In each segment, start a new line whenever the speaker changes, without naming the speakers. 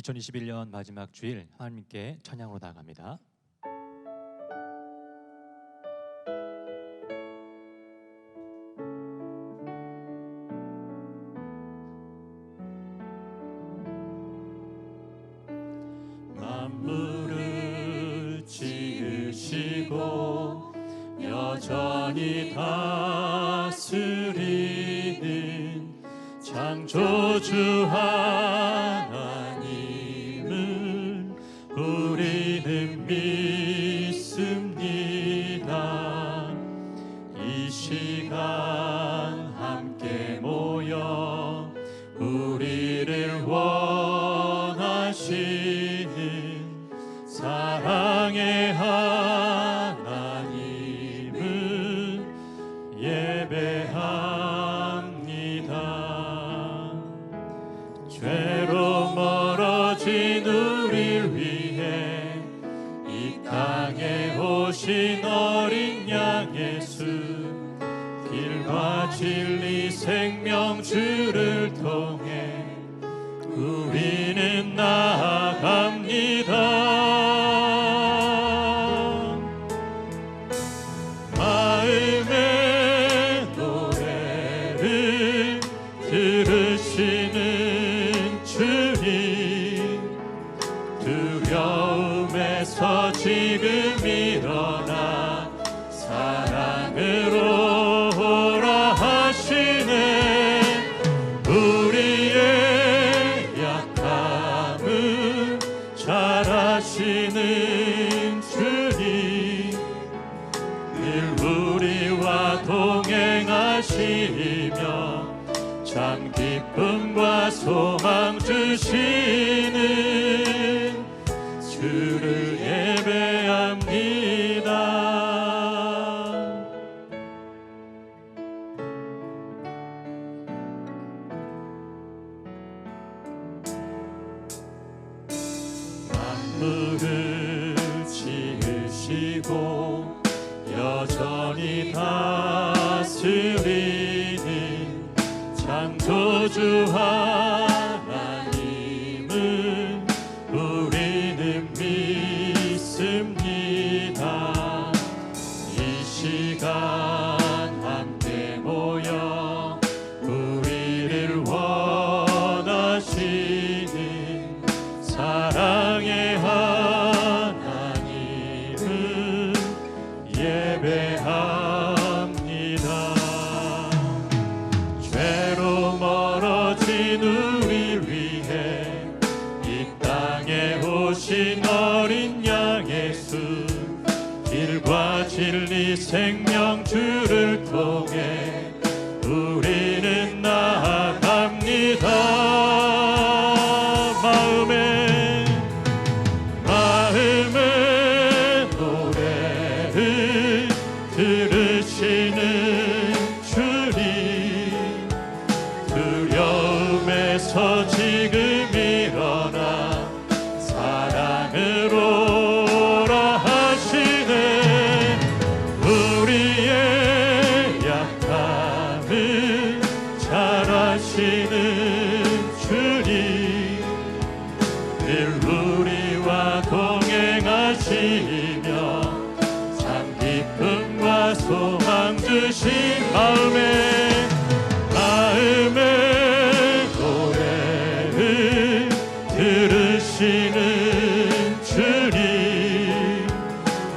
2021년 마지막 주일 하나님께 찬양으로 나아갑니다.
만물을 지으시고 여전히 다스리는 창조주 하나님을 우리는 믿습니다. 이 시간 함께 모여 우리를 원하시는 사랑의 하나님을 예배합니다. 죄로 멀어진 우리를 위해 이 땅에 오신 어린 양 예수, 길과 진리 생명 주를 통해 우리는 나아갑니다. 마음의 노래를 들으시는 주님, 두려움에서 지금 일어나 사랑으로 오라 하시네. 우리의 약함을 잘 아시는 주님, 늘 우리와 동행하시며 참 기쁨과 소망 주시는 주를 예배합니다. 만물을 지으시고 여전히 다스리는 창조주 하나님을 우리는 믿습니다. 이 시간 함께 모여 우리를 원하시는 사랑의 하나님을 예배합니다. 죄로 멀어진 우리를 위해 이 땅에 오신 어린 양 예수, 길과 진리 생명 주를 통해 우리는 나아갑니다. 마음의 노래를 들으시는 주님, 두려움에서 지금 일어나 사랑으로 오라 하시네. 우리의 약함을 잘 아시는 주님, 늘 우리와 동행하시며 참 기쁨과 소망 주신 마음의 노래를 들으시는 주님,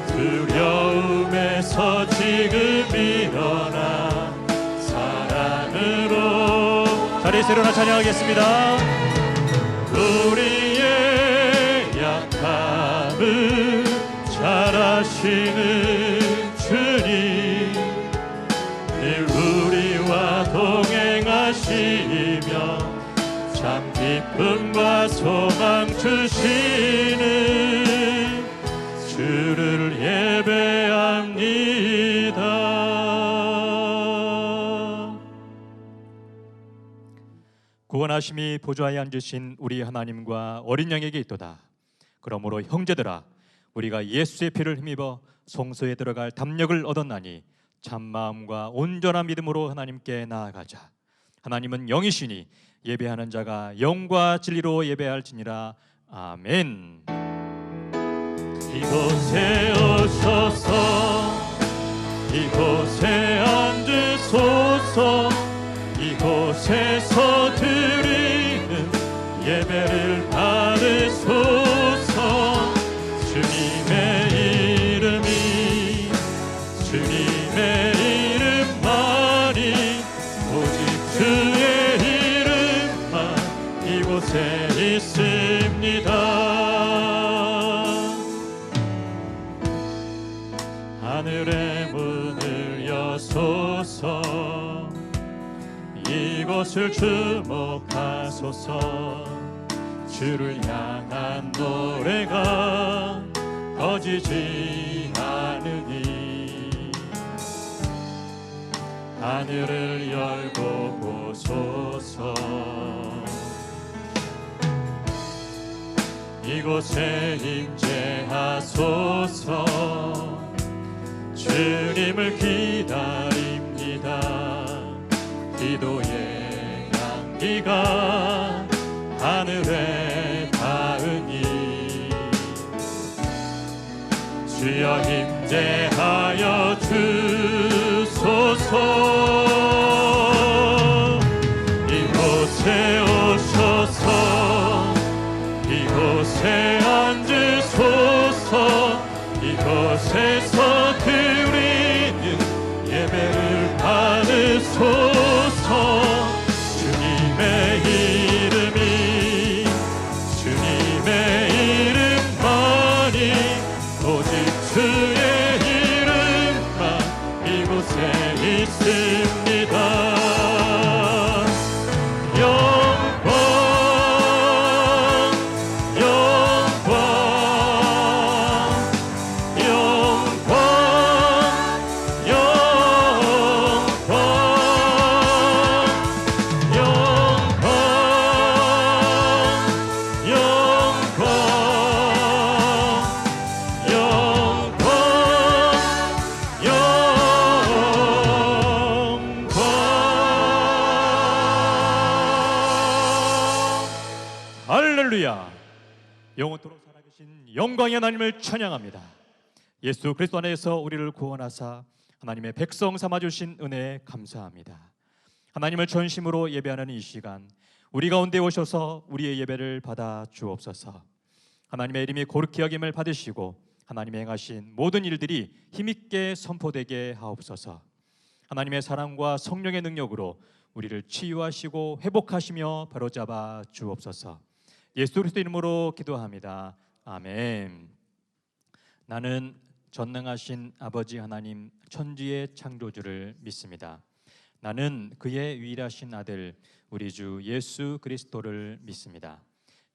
두려움에서 지금 일어나 사랑으로 자리에서 일어나 찬양하겠습니다. 우리의 약함을 잘 아시는 주님, 늘 우리와 동행하시며 참 기쁨과 소망 주시는 주를 예배합니다.
구원하심이 보좌에 앉으신 우리 하나님과 어린 양에게 있도다. 그러므로 형제들아, 우리가 예수의 피를 힘입어 성소에 들어갈 담력을 얻었나니 참 마음과 온전한 믿음으로 하나님께 나아가자. 하나님은 영이시니 예배하는 자가 영과 진리로 예배할지니라. 아멘.
이곳에 오셔서 이곳에 앉으소서. 이곳에서 드리는 예배를 받으소서. 주님의 이름만이 오직 주의 이름만 이곳에 있습니다. 하늘의 문을 여소서. 이곳을 주목하소서. 주를 향한 노래가 꺼지지 않으니 하늘을 열고 보소서. 이곳에 임재하소서. 주님을 기다립니다. 기도의 향기가 하늘에 닿으니 주여 임재하여 주소서. 이곳에 오셔서 이곳에 앉으소서. 이곳에서 드리는 예배를 받으소서. 주님의 이름만이 오직 주의 이름만 이곳에 있습니다. 영광 영광 영광
할렐루야. 영원토록 살아계신 영광의 하나님을 찬양합니다. 예수 그리스도 안에서 우리를 구원하사 하나님의 백성 삼아주신 은혜에 감사합니다. 하나님을 전심으로 예배하는 이 시간 우리 가운데 오셔서 우리의 예배를 받아 주옵소서. 하나님의 이름이 거룩히 여김을 받으시고 하나님의 행하신 모든 일들이 힘있게 선포되게 하옵소서. 하나님의 사랑과 성령의 능력으로 우리를 치유하시고 회복하시며 바로잡아 주옵소서. 예수 그리스도 이름으로 기도합니다. 아멘. 나는 전능하신 아버지 하나님 천지의 창조주를 믿습니다. 나는 그의 유일하신 아들 우리 주 예수 그리스도를 믿습니다.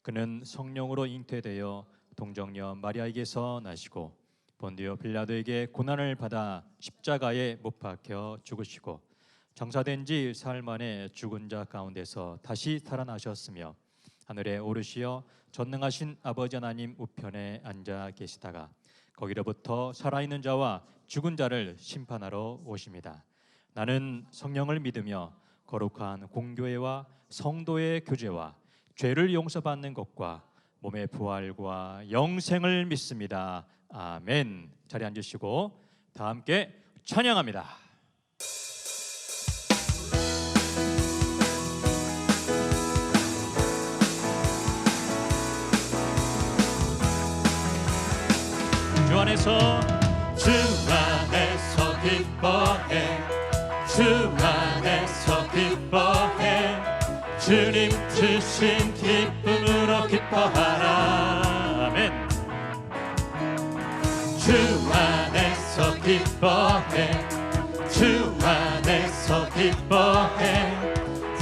그는 성령으로 잉태되어 동정녀 마리아에게서 나시고 본디오 빌라도에게 고난을 받아 십자가에 못 박혀 죽으시고 장사된 지 사흘 만에 죽은 자 가운데서 다시 살아나셨으며 하늘에 오르시어 전능하신 아버지 하나님 우편에 앉아 계시다가 거기로부터 살아있는 자와 죽은 자를 심판하러 오십니다. 나는 성령을 믿으며 거룩한 공교회와 성도의 교제와 죄를 용서받는 것과 몸의 부활과 영생을 믿습니다. 아멘. 자리에 앉으시고 다 함께 찬양합니다. 주 안에서
기뻐해. 주 안에서 기뻐해. 주님 주신 기쁨으로 기뻐하라.
아멘.
주 안에서 기뻐해. 주 안에서 기뻐해.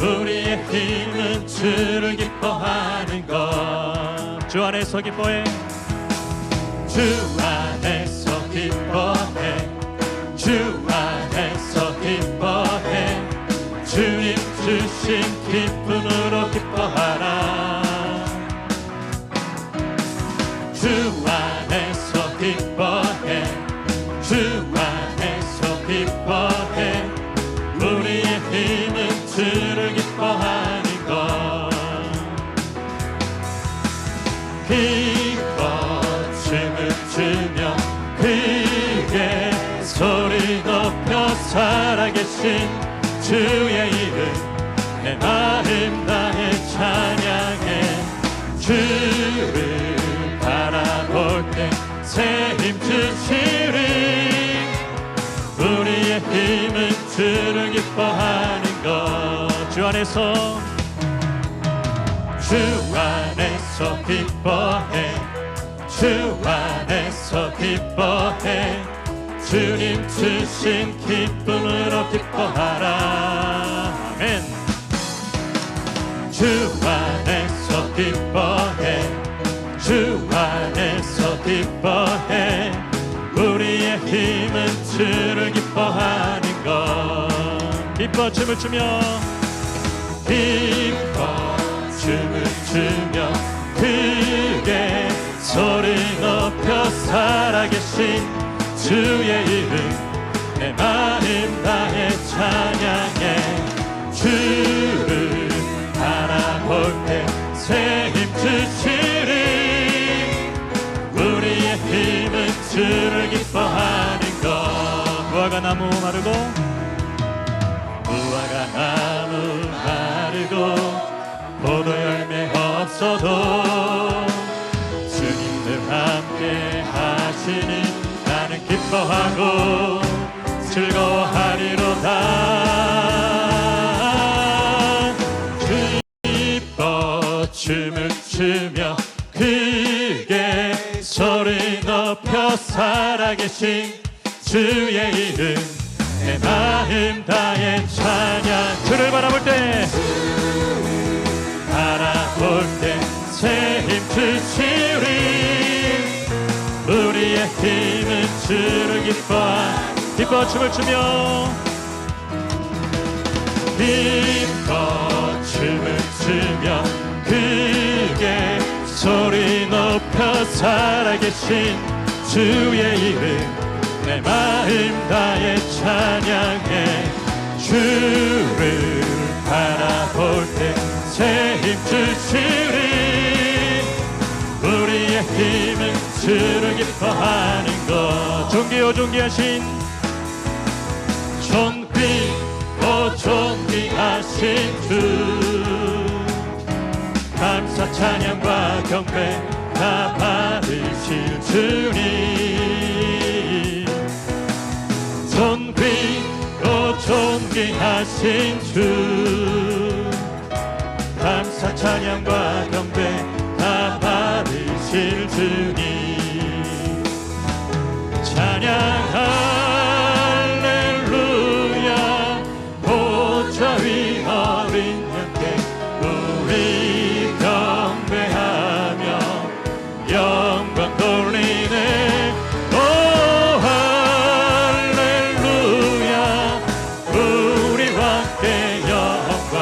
우리의 힘은 주를 기뻐하는 것.
주 안에서 기뻐해.
주 안에서 기뻐해. 주 안에서 기뻐해. 주님 주신 기쁨으로 기뻐하라. 주 안에서 기뻐해. 주 안에서 기뻐해. 우리의 힘은 주를 기뻐하는 것. 기뻐 춤을 추며 크게 소리 높여 살아계신 주의 이름 내 마음 다해 찬양해 주를 바라볼 때 새 힘 주시리 우리의 힘은 주를 기뻐하는 것 주 안에서 기뻐해 주 안에서 기뻐해 주님 주신 기쁨으로 기뻐하라 아멘 주 안에서 기뻐해 주 안에서 기뻐해 우리의 힘은 주를 기뻐하는 것 기뻐 춤을 추며 기뻐 춤을 추며 크게 소리 높여 살아계신 주의 이름 내 마음 다해 찬양해 주를 바라볼 때 새 힘 주시리 우리의 힘은 주를 기뻐하는 것 무화과 나무 마르고 무화과 나무 마르고 포도 열매 없어도 주님들 함께 하시니 나는 기뻐하고 즐거워하리로다 기뻐 춤을 추며 크게 소리 높여 살아계신 주의 이름 내 마음 다해 찬양 주를 바라볼 때 새 힘 주시리 우리의 힘은 주를 기뻐 춤을 추며 기뻐 춤을 추며 크게 소리 높여 살아계신 주의 이름 내 마음 다해 찬양해 주를 바라볼 때 새 힘 주시리 우리의 힘은 주를 기뻐하는 것 존귀요 존귀하신 존귀하신 주 감사 찬양과 경배 다 받으실 주님 존귀하신 주 감사 찬양과 경배 다 받으실 주님 찬양 할렐루야 보좌 위 어린 양께 우리 경배하며 영광 돌리네 오 할렐루야 우리와 함께 영광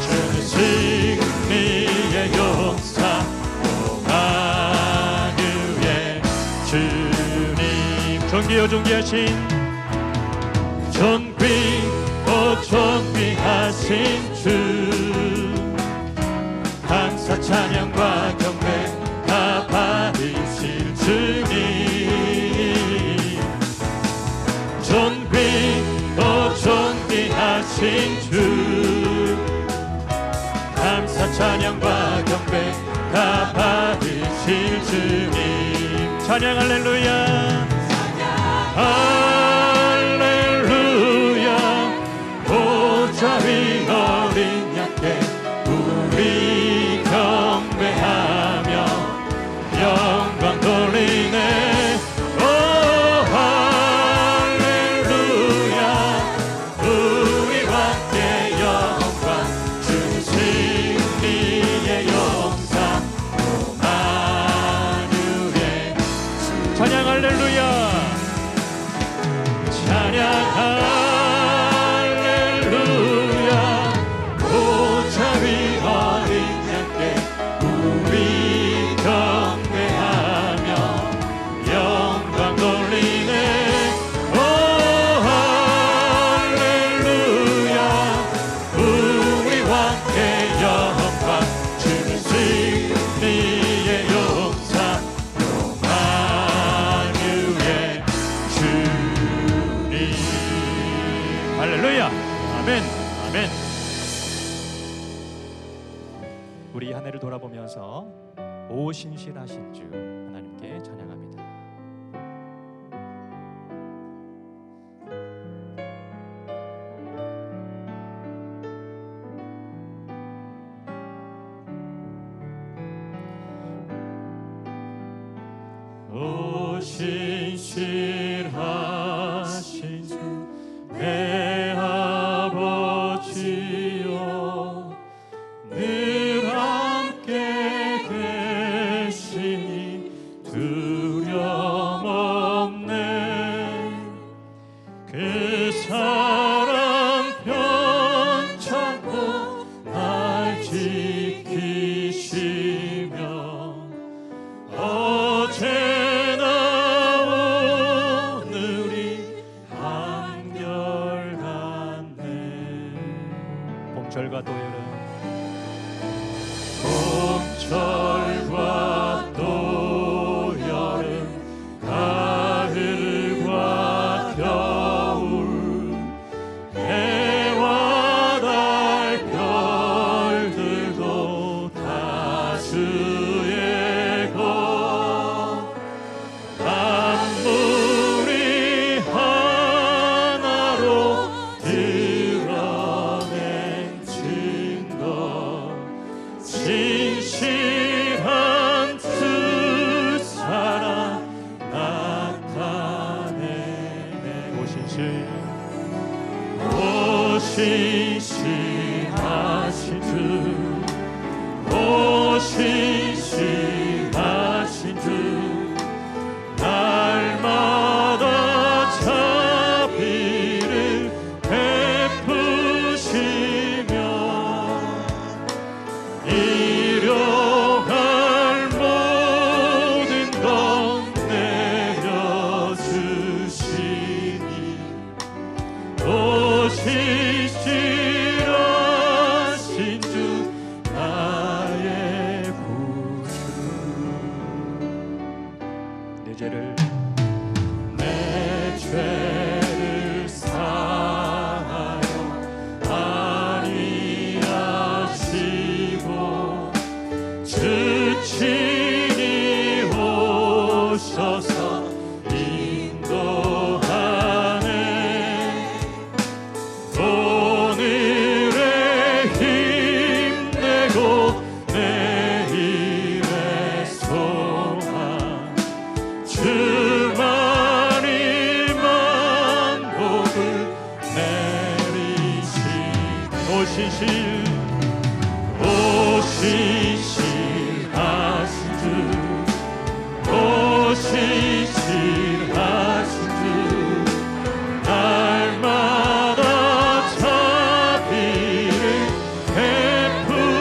주는 승리의 용사 오마누엘 주님 존귀요 존귀하신 존귀하신 주 감사 찬양과 경배 다 받으실 주님 존귀하신 주 감사 찬양과 경배 다 받으실 주님 찬양 할렐루야 할렐루야 보좌 위 어린 양께 우리 경배하며 영광 돌리네 오 할렐루야 우리와 함께 영광 주 승리의 용사 오마누엘 찬양 할렐루야
우리 한 해를 돌아보면서 오 신실하신 주 하나님께 찬양합니다.
오 신실하신 주 내 아버지여 늘 함께 계시니 두려움 없네. 그 사랑 편찮고 날 지키시며 어제나 오늘이 한결같네.
봄철과 또 여름,
봄철과 또 여름 가을과 겨울 해와 달 별들도 다 주의 것. 만물이 하나로 드러낸 증거 진실한 두 사랑 나타내네. 오 신실하신 주 오 신실하신 주 날마다 자비를 베푸시며 일용할 모든 것 내려주시니 오 신실하신 주 나의 구주.
내 죄를
내 죄를 사하여 아니하시고 주 친히 오셔서 인도하네. 오늘의 힘내고 내일의 소망 주만이 만복을 내리시네. 오 신실하신 주 오 신실하신 주 날마다 자비를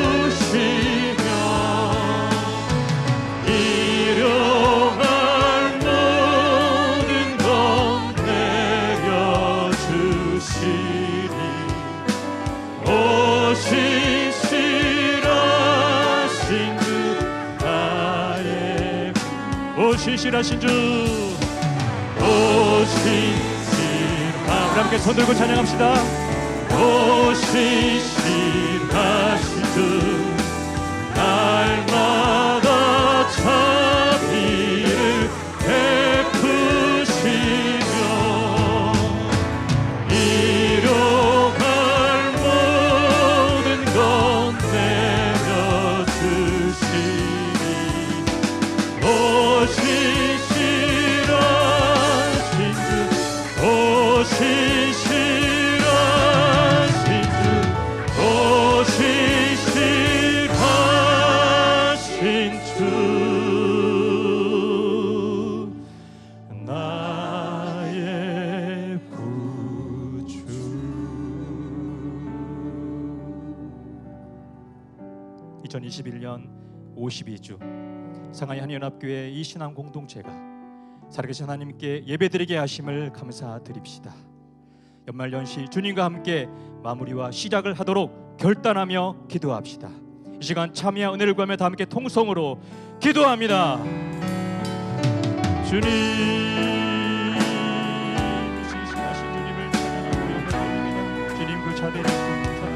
베푸시며 일용할 모든 것 내려주시니 오 신실하신 주 나의 오 신실하신 주 오 신실하신
우리 함께 손 들고 찬양합시다.
오 신실하신 주 날마다 자비를 베푸시며 일용할 모든 것 내려주시니 오 신실하신 주 오 신실하신 주 오 신실하신 주 나의 구주.
2021년 52주 상하이 한연합교회 이 신앙 공동체가 살아계신 하나님께 예배드리게 하심을 감사드립시다. 연말연시 주님과 함께 마무리와 시작을 하도록 결단하며 기도합시다. 이 시간 참여와 은혜를 구하며 다 함께 통성으로 기도합니다. 주님, 신실하신 주님을 찬양하고 영광드립니다. 주님 그 자비를 감사드립니다.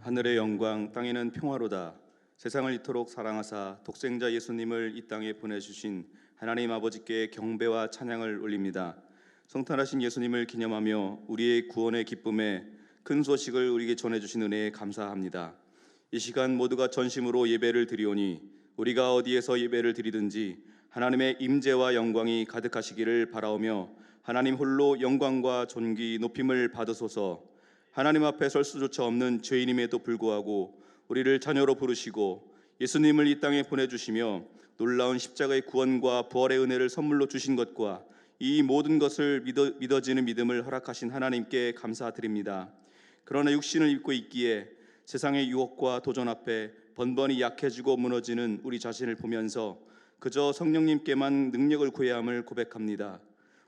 하늘의 영광 땅에는 평화로다. 세상을 이토록 사랑하사 독생자 예수님을 이 땅에 보내주신 하나님 아버지께 경배와 찬양을 올립니다. 성탄하신 예수님을 기념하며 우리의 구원의 기쁨에 큰 소식을 우리에게 전해주신 은혜에 감사합니다. 이 시간 모두가 전심으로 예배를 드리오니 우리가 어디에서 예배를 드리든지 하나님의 임재와 영광이 가득하시기를 바라오며 하나님 홀로 영광과 존귀 높임을 받으소서. 하나님 앞에 설 수조차 없는 죄인임에도 불구하고 우리를 자녀로 부르시고 예수님을 이 땅에 보내주시며 놀라운 십자가의 구원과 부활의 은혜를 선물로 주신 것과 이 모든 것을 믿어지는 믿음을 허락하신 하나님께 감사드립니다. 그러나 육신을 입고 있기에 세상의 유혹과 도전 앞에 번번이 약해지고 무너지는 우리 자신을 보면서 그저 성령님께만 능력을 구해야 함을 고백합니다.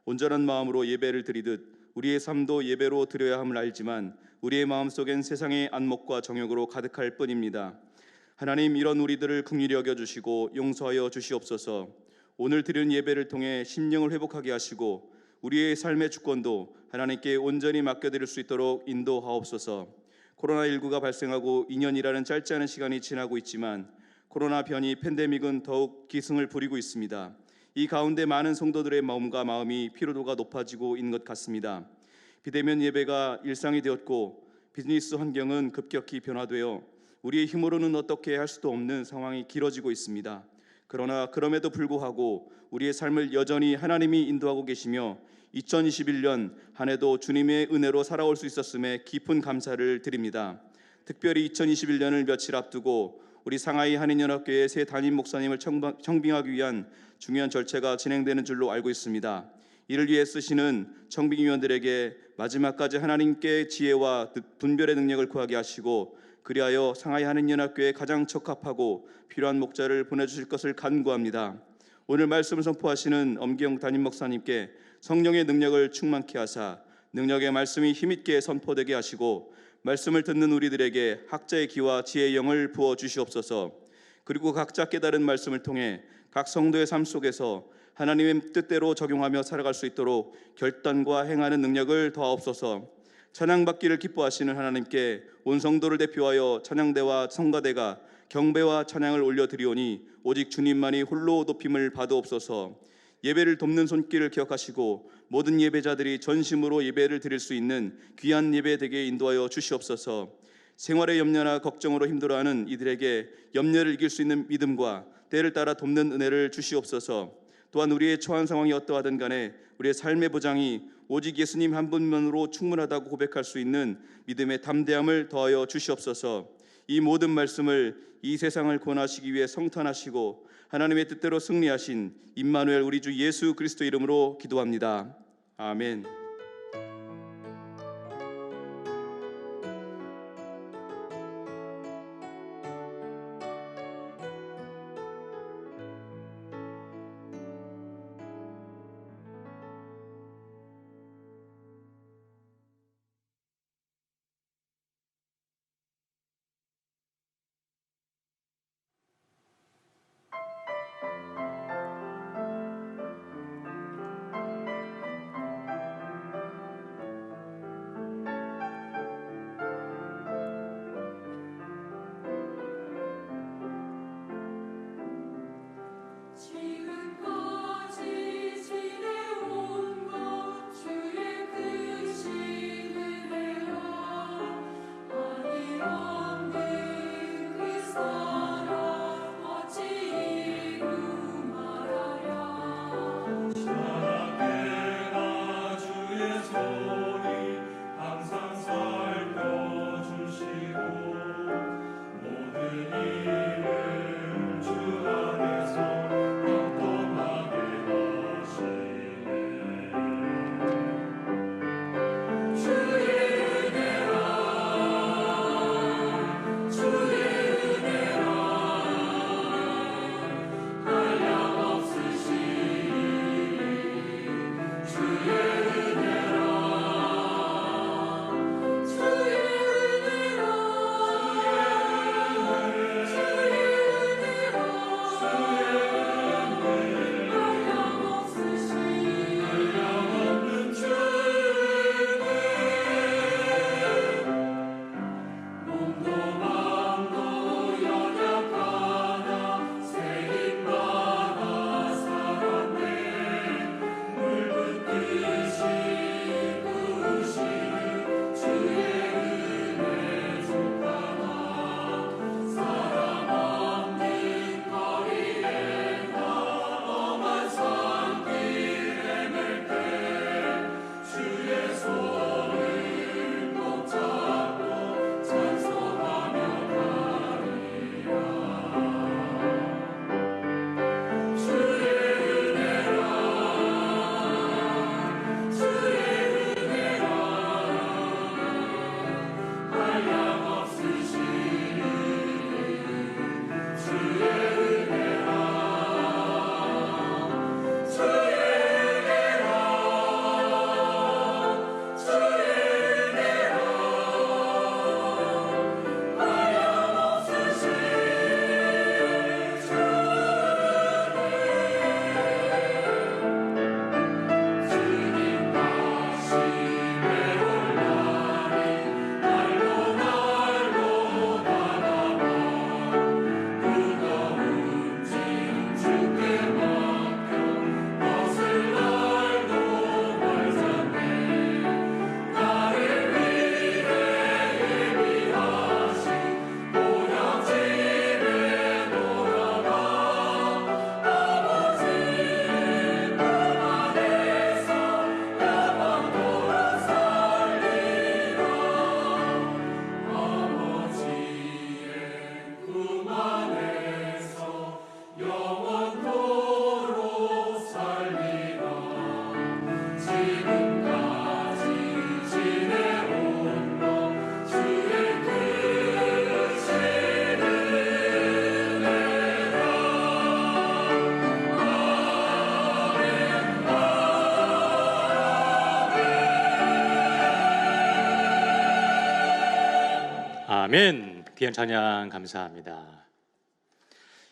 온전한 마음으로 예배를 드리듯 우리의 삶도 예배로 드려야 함을 알지만 우리의 마음속엔 세상의 안목과 정욕으로 가득할 뿐입니다. 하나님, 이런 우리들을 긍휼히 여겨주시고 용서하여 주시옵소서. 오늘 드리는 예배를 통해 심령을 회복하게 하시고 우리의 삶의 주권도 하나님께 온전히 맡겨드릴 수 있도록 인도하옵소서. 코로나19가 발생하고 2년이라는 짧지 않은 시간이 지나고 있지만 코로나 변이 팬데믹은 더욱 기승을 부리고 있습니다. 이 가운데 많은 성도들의 마음이 피로도가 높아지고 있는 것 같습니다. 비대면 예배가 일상이 되었고 비즈니스 환경은 급격히 변화되어 우리의 힘으로는 어떻게 할 수도 없는 상황이 길어지고 있습니다. 그러나 그럼에도 불구하고 우리의 삶을 여전히 하나님이 인도하고 계시며 2021년 한 해도 주님의 은혜로 살아올 수 있었음에 깊은 감사를 드립니다. 특별히 2021년을 며칠 앞두고 우리 상하이 한인연합교회 새 담임 목사님을 청빙하기 위한 중요한 절차가 진행되는 줄로 알고 있습니다. 이를 위해 쓰시는 청빙위원들에게 마지막까지 하나님께 지혜와 분별의 능력을 구하게 하시고 그리하여 상하이 한인연합교회에 가장 적합하고 필요한 목자를 보내주실 것을 간구합니다. 오늘 말씀을 선포하시는 엄기영 담임 목사님께 성령의 능력을 충만케 하사 능력의 말씀이 힘있게 선포되게 하시고 말씀을 듣는 우리들에게 학자의 기와 지혜의 영을 부어 주시옵소서. 그리고 각자 깨달은 말씀을 통해 각 성도의 삶 속에서 하나님의 뜻대로 적용하며 살아갈 수 있도록 결단과 행하는 능력을 더하옵소서. 찬양받기를 기뻐하시는 하나님께 온 성도를 대표하여 찬양대와 성가대가 경배와 찬양을 올려드리오니 오직 주님만이 홀로 높임을 받으옵소서. 예배를 돕는 손길을 기억하시고 모든 예배자들이 전심으로 예배를 드릴 수 있는 귀한 예배 되게 인도하여 주시옵소서. 생활의 염려나 걱정으로 힘들어하는 이들에게 염려를 이길 수 있는 믿음과 때를 따라 돕는 은혜를 주시옵소서. 또한 우리의 처한 상황이 어떠하든 간에 우리의 삶의 보장이 오직 예수님 한 분만으로 충분하다고 고백할 수 있는 믿음의 담대함을 더하여 주시옵소서. 이 모든 말씀을 이 세상을 구원하시기 위해 성탄하시고 하나님의 뜻대로 승리하신 임마누엘 우리 주 예수 그리스도 이름으로 기도합니다. 아멘.
아멘. 귀한 찬양 감사합니다.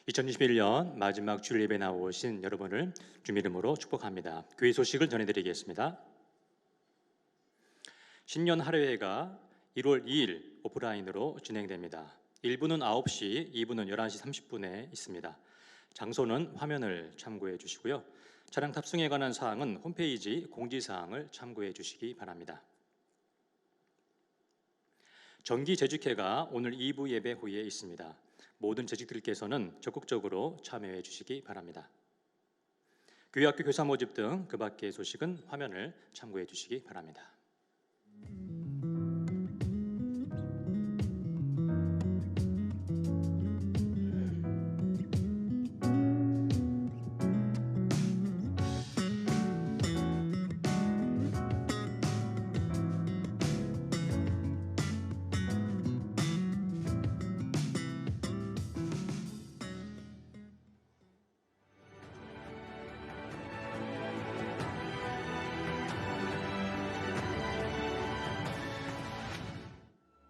2021년 마지막 주일 예배 나오신 여러분을 주님 이름으로 축복합니다. 교회 소식을 전해드리겠습니다. 신년 할애회가 1월 2일 오프라인으로 진행됩니다. 1부는 9시, 2부는 11시 30분에 있습니다. 장소는 화면을 참고해 주시고요. 차량 탑승에 관한 사항은 홈페이지 공지사항을 참고해 주시기 바랍니다. 정기 재직회가 오늘 2부 예배 후에 있습니다. 모든 재직들께서는 적극적으로 참여해 주시기 바랍니다. 교회학교 교사 모집 등 그 밖의 소식은 화면을 참고해 주시기 바랍니다.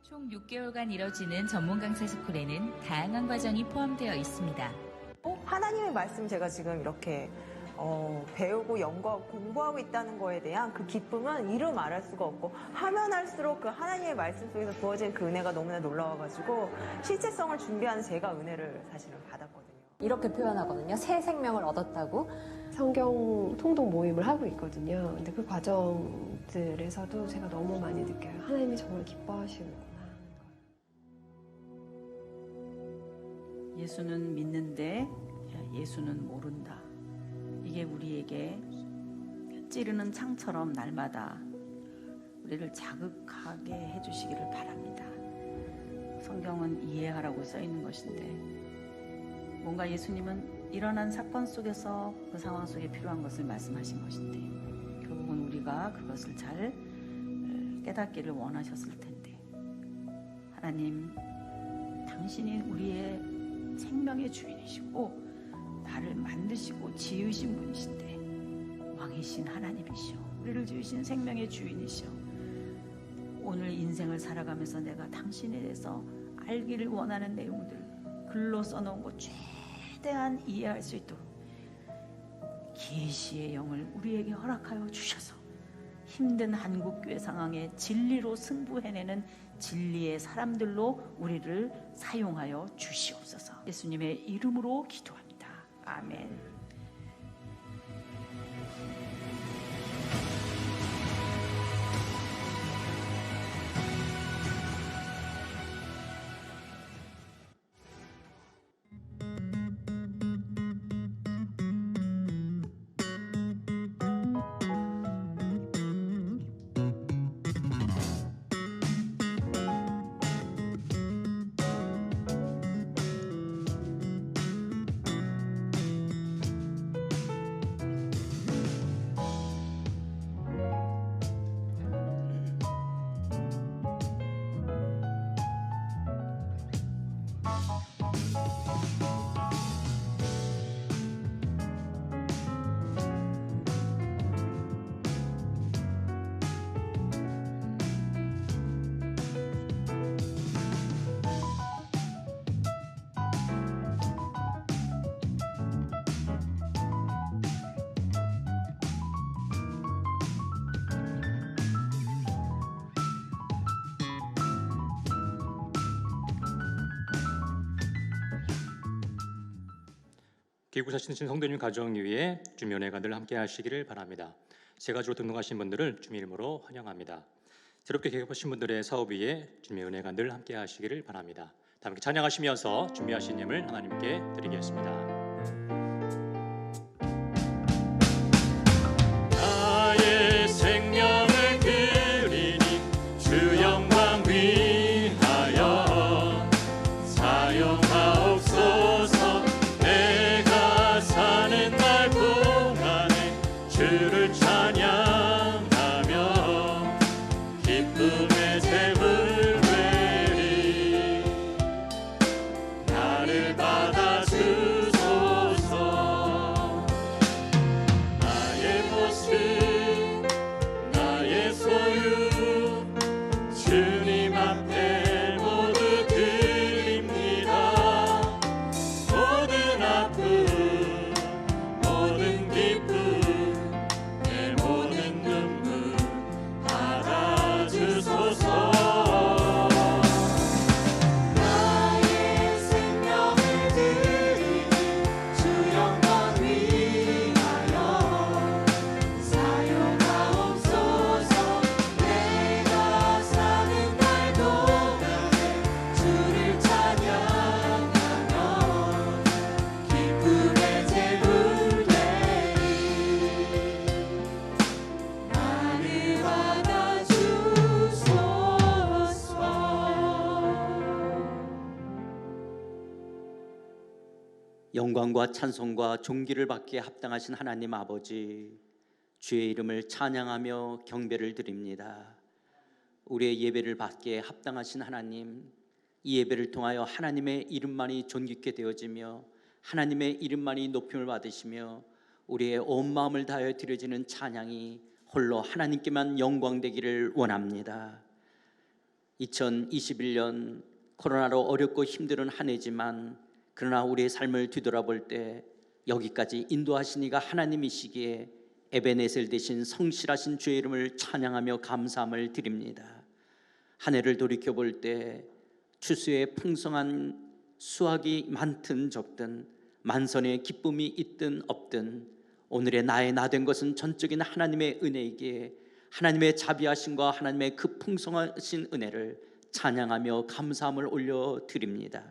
총 6개월간 이뤄지는 전문 강사 스쿨에는 다양한 과정이 포함되어 있습니다.
하나님의 말씀 제가 지금 이렇게 배우고 연구하고 공부하고 있다는 거에 대한 그 기쁨은 이루 말할 수가 없고 하면 할수록 그 하나님의 말씀 속에서 부어진 그 은혜가 너무나 놀라워가지고 실제성을 준비하는 제가 은혜를 사실은 받았거든요.
이렇게 표현하거든요. 새 생명을 얻었다고.
성경 통독 모임을 하고 있거든요. 근데 그 과정들에서도 제가 너무 많이 느껴요. 하나님이 정말 기뻐하시는구나.
예수는 믿는데 예수는 모른다. 이게 우리에게 찌르는 창처럼 날마다 우리를 자극하게 해주시기를 바랍니다. 성경은 이해하라고 써 있는 것인데 뭔가 예수님은 일어난 사건 속에서 그 상황 속에 필요한 것을 말씀하신 것인데 결국은 우리가 그것을 잘 깨닫기를 원하셨을 텐데 하나님, 당신이 우리의 생명의 주인이시고 나를 만드시고 지으신 분이신데 왕이신 하나님이시오. 우리를 지으신 생명의 주인이시오. 오늘 인생을 살아가면서 내가 당신에 대해서 알기를 원하는 내용들 글로 써놓은 것 최대한 이해할 수 있도록 계시의 영을 우리에게 허락하여 주셔서 힘든 한국교회 상황에 진리로 승부해내는 진리의 사람들로 우리를 사용하여 주시옵소서. 예수님의 이름으로 기도합니다. 아멘.
귀국하신 성도님 가정 위에 주님 은혜가 늘 함께 하시기를 바랍니다. 새 가지로 등록하신 분들을 주님 이름으로 환영합니다. 새롭게 개업하신 분들의 사업 위에 주님의 은혜가 늘 함께 하시기를 바랍니다. 다 함께 찬양하시면서 준비하신 예물 하나님께 드리겠습니다.
나의 생명을 드리니 주 영광 위하여 사용하옵소서.
영광과 찬송과 존귀를 받기에 합당하신 하나님 아버지, 주의 이름을 찬양하며 경배를 드립니다. 우리의 예배를 받기에 합당하신 하나님, 이 예배를 통하여 하나님의 이름만이 존귀케 되어지며 하나님의 이름만이 높임을 받으시며 우리의 온 마음을 다하여 드려지는 찬양이 홀로 하나님께만 영광되기를 원합니다. 2021년 코로나로 어렵고 힘든 한 해지만 그러나 우리의 삶을 뒤돌아볼 때 여기까지 인도하신 이가 하나님이시기에 에베네셀 대신 성실하신 주의 이름을 찬양하며 감사함을 드립니다. 한 해를 돌이켜볼 때 추수의 풍성한 수확이 많든 적든 만선의 기쁨이 있든 없든 오늘의 나의 나 된 것은 전적인 하나님의 은혜이기에 하나님의 자비하심과 하나님의 그 풍성하신 은혜를 찬양하며 감사함을 올려드립니다.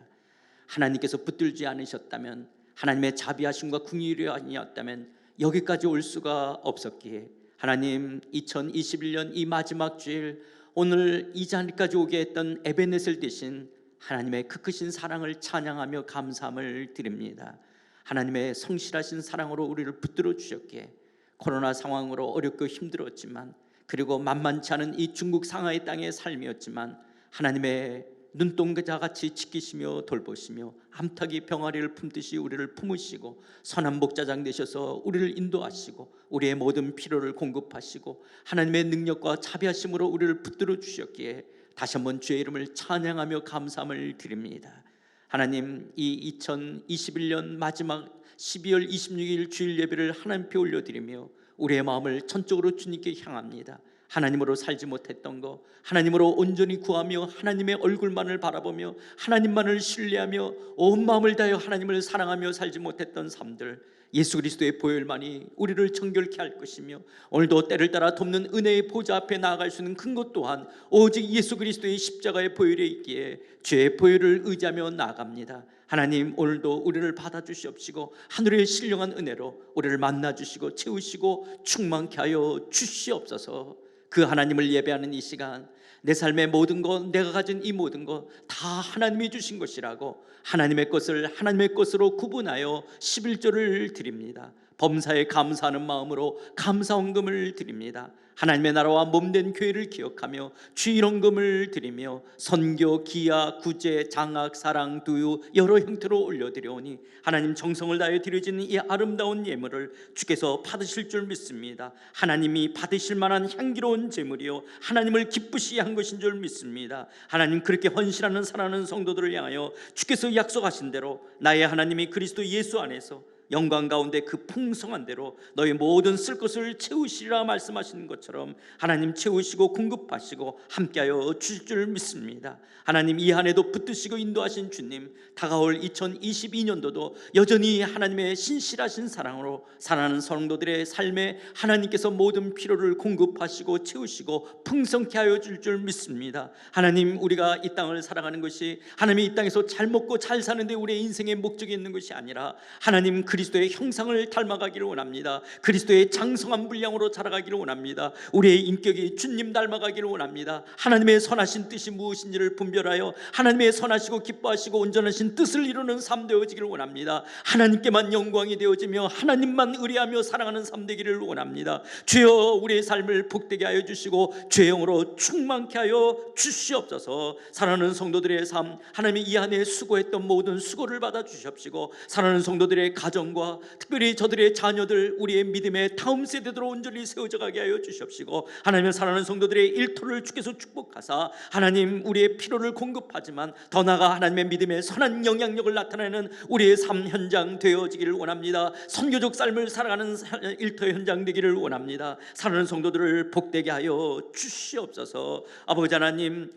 하나님께서 붙들지 않으셨다면, 하나님의 자비하심과 긍휼이 아니었다면 여기까지 올 수가 없었기에 하나님, 2021년 이 마지막 주일 오늘 이 자리까지 오게 했던 에베네셀 대신 하나님의 그 크신 사랑을 찬양하며 감사함을 드립니다. 하나님의 성실하신 사랑으로 우리를 붙들어 주셨기에 코로나 상황으로 어렵고 힘들었지만, 그리고 만만치 않은 이 중국 상하이 땅의 삶이었지만 하나님의 눈동자같이 지키시며 돌보시며 암탉이 병아리를 품듯이 우리를 품으시고 선한 목자장 되셔서 우리를 인도하시고 우리의 모든 필요를 공급하시고 하나님의 능력과 자비하심으로 우리를 붙들어 주셨기에 다시 한번 주의 이름을 찬양하며 감사함을 드립니다. 하나님, 이 2021년 마지막 12월 26일 주일 예배를 하나님께 올려드리며 우리의 마음을 전적으로 주님께 향합니다. 하나님으로 살지 못했던 것, 하나님으로 온전히 구하며 하나님의 얼굴만을 바라보며 하나님만을 신뢰하며 온 마음을 다하여 하나님을 사랑하며 살지 못했던 삶들, 예수 그리스도의 보혈만이 우리를 정결케 할 것이며 오늘도 때를 따라 돕는 은혜의 보좌 앞에 나아갈 수 있는 큰 것 또한 오직 예수 그리스도의 십자가의 보혈에 있기에 주의 보혈을 의지하며 나아갑니다. 하나님, 오늘도 우리를 받아주시옵시고 하늘의 신령한 은혜로 우리를 만나주시고 채우시고 충만케 하여 주시옵소서. 그 하나님을 예배하는 이 시간, 내 삶의 모든 것, 내가 가진 이 모든 것 다 하나님이 주신 것이라고 하나님의 것을 하나님의 것으로 구분하여 11조를 드립니다. 범사에 감사하는 마음으로 감사헌금을 드립니다. 하나님의 나라와 몸된 교회를 기억하며 주일헌금을 드리며 선교, 기아, 구제, 장학, 사랑, 두유 여러 형태로 올려드려오니 하나님 정성을 다해 드려지는 이 아름다운 예물을 주께서 받으실 줄 믿습니다. 하나님이 받으실 만한 향기로운 제물이요 하나님을 기쁘시게 한 것인 줄 믿습니다. 하나님, 그렇게 헌신하는 사랑하는 성도들을 향하여 주께서 약속하신 대로 나의 하나님이 그리스도 예수 안에서 영광 가운데 그 풍성한 대로 너희 모든 쓸 것을 채우시리라 말씀하시는 것처럼 하나님 채우시고 공급하시고 함께하여 주실 줄 믿습니다. 하나님, 이 한 해도 붙드시고 인도하신 주님, 다가올 2022년도도 여전히 하나님의 신실하신 사랑으로 살아가는 성도들의 삶에 하나님께서 모든 필요를 공급하시고 채우시고 풍성케 하여 줄 줄 믿습니다. 하나님, 우리가 이 땅을 살아가는 것이 하나님이 이 땅에서 잘 먹고 잘 사는데 우리의 인생의 목적이 있는 것이 아니라 하나님 그리스도의 형상을 닮아가기를 원합니다. 그리스도의 장성한 분량으로 자라가기를 원합니다. 우리의 인격이 주님 닮아가기를 원합니다. 하나님의 선하신 뜻이 무엇인지를 분별하여 하나님의 선하시고 기뻐하시고 온전하신 뜻을 이루는 삶 되어지기를 원합니다. 하나님께만 영광이 되어지며 하나님만 의뢰하며 살아가는 삶 되기를 원합니다. 주여, 우리의 삶을 복되게 하여 주시고 주의 영으로 충만케 하여 주시옵소서. 사랑하는 성도들의 삶, 하나님이 이 안에 수고했던 모든 수고를 받아 주시옵시고 사랑하는 성도들의 가정, 특별히 저들의 자녀들, 우리의 믿음의 다음 세대들로 온전히 세워져 가게 하여 주시옵시고 하나님의 사랑하는 성도들의 일터를 주께서 축복하사 하나님 우리의 필요를 공급하지만 더 나아가 하나님의 믿음의 선한 영향력을 나타내는 우리의 삶 현장 되어지기를 원합니다. 선교적 삶을 살아가는 일터 현장 되기를 원합니다. 사랑하는 성도들을 복되게 하여 주시옵소서. 아버지 하나님,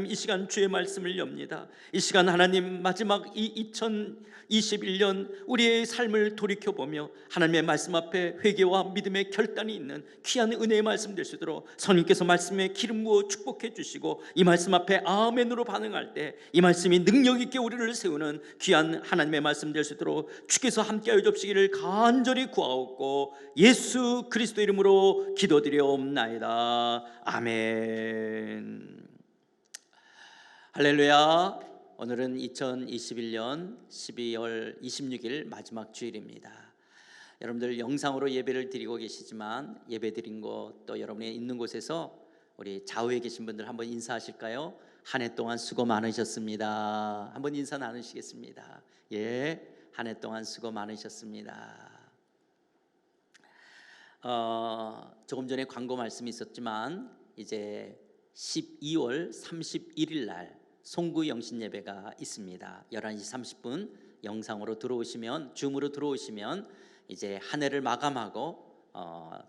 이 시간 주의 말씀을 엽니다. 이 시간 하나님, 마지막 이 2021년 우리의 삶을 돌이켜보며 하나님의 말씀 앞에 회개와 믿음의 결단이 있는 귀한 은혜의 말씀 될 수 있도록 성령께서 말씀에 기름 부어 축복해 주시고 이 말씀 앞에 아멘으로 반응할 때 이 말씀이 능력 있게 우리를 세우는 귀한 하나님의 말씀 될 수 있도록 주께서 함께하여 주시기를 간절히 구하옵고 예수 그리스도 이름으로 기도드려옵나이다. 아멘. 할렐루야. 오늘은 2021년 12월 26일 마지막 주일입니다. 여러분들 영상으로 예배를 드리고 계시지만 예배 드린 곳 또 여러분이 있는 곳에서 우리 좌우에 계신 분들 한번 인사하실까요? 한 해 동안 수고 많으셨습니다. 한번 인사 나누시겠습니다. 예, 한 해 동안 수고 많으셨습니다. 조금 전에 광고 말씀이 있었지만 이제 12월 31일 날 송구 영신 예배가 있습니다. 11시 30분 영상으로 들어오시면, 줌으로 들어오시면 이제 한 해를 마감하고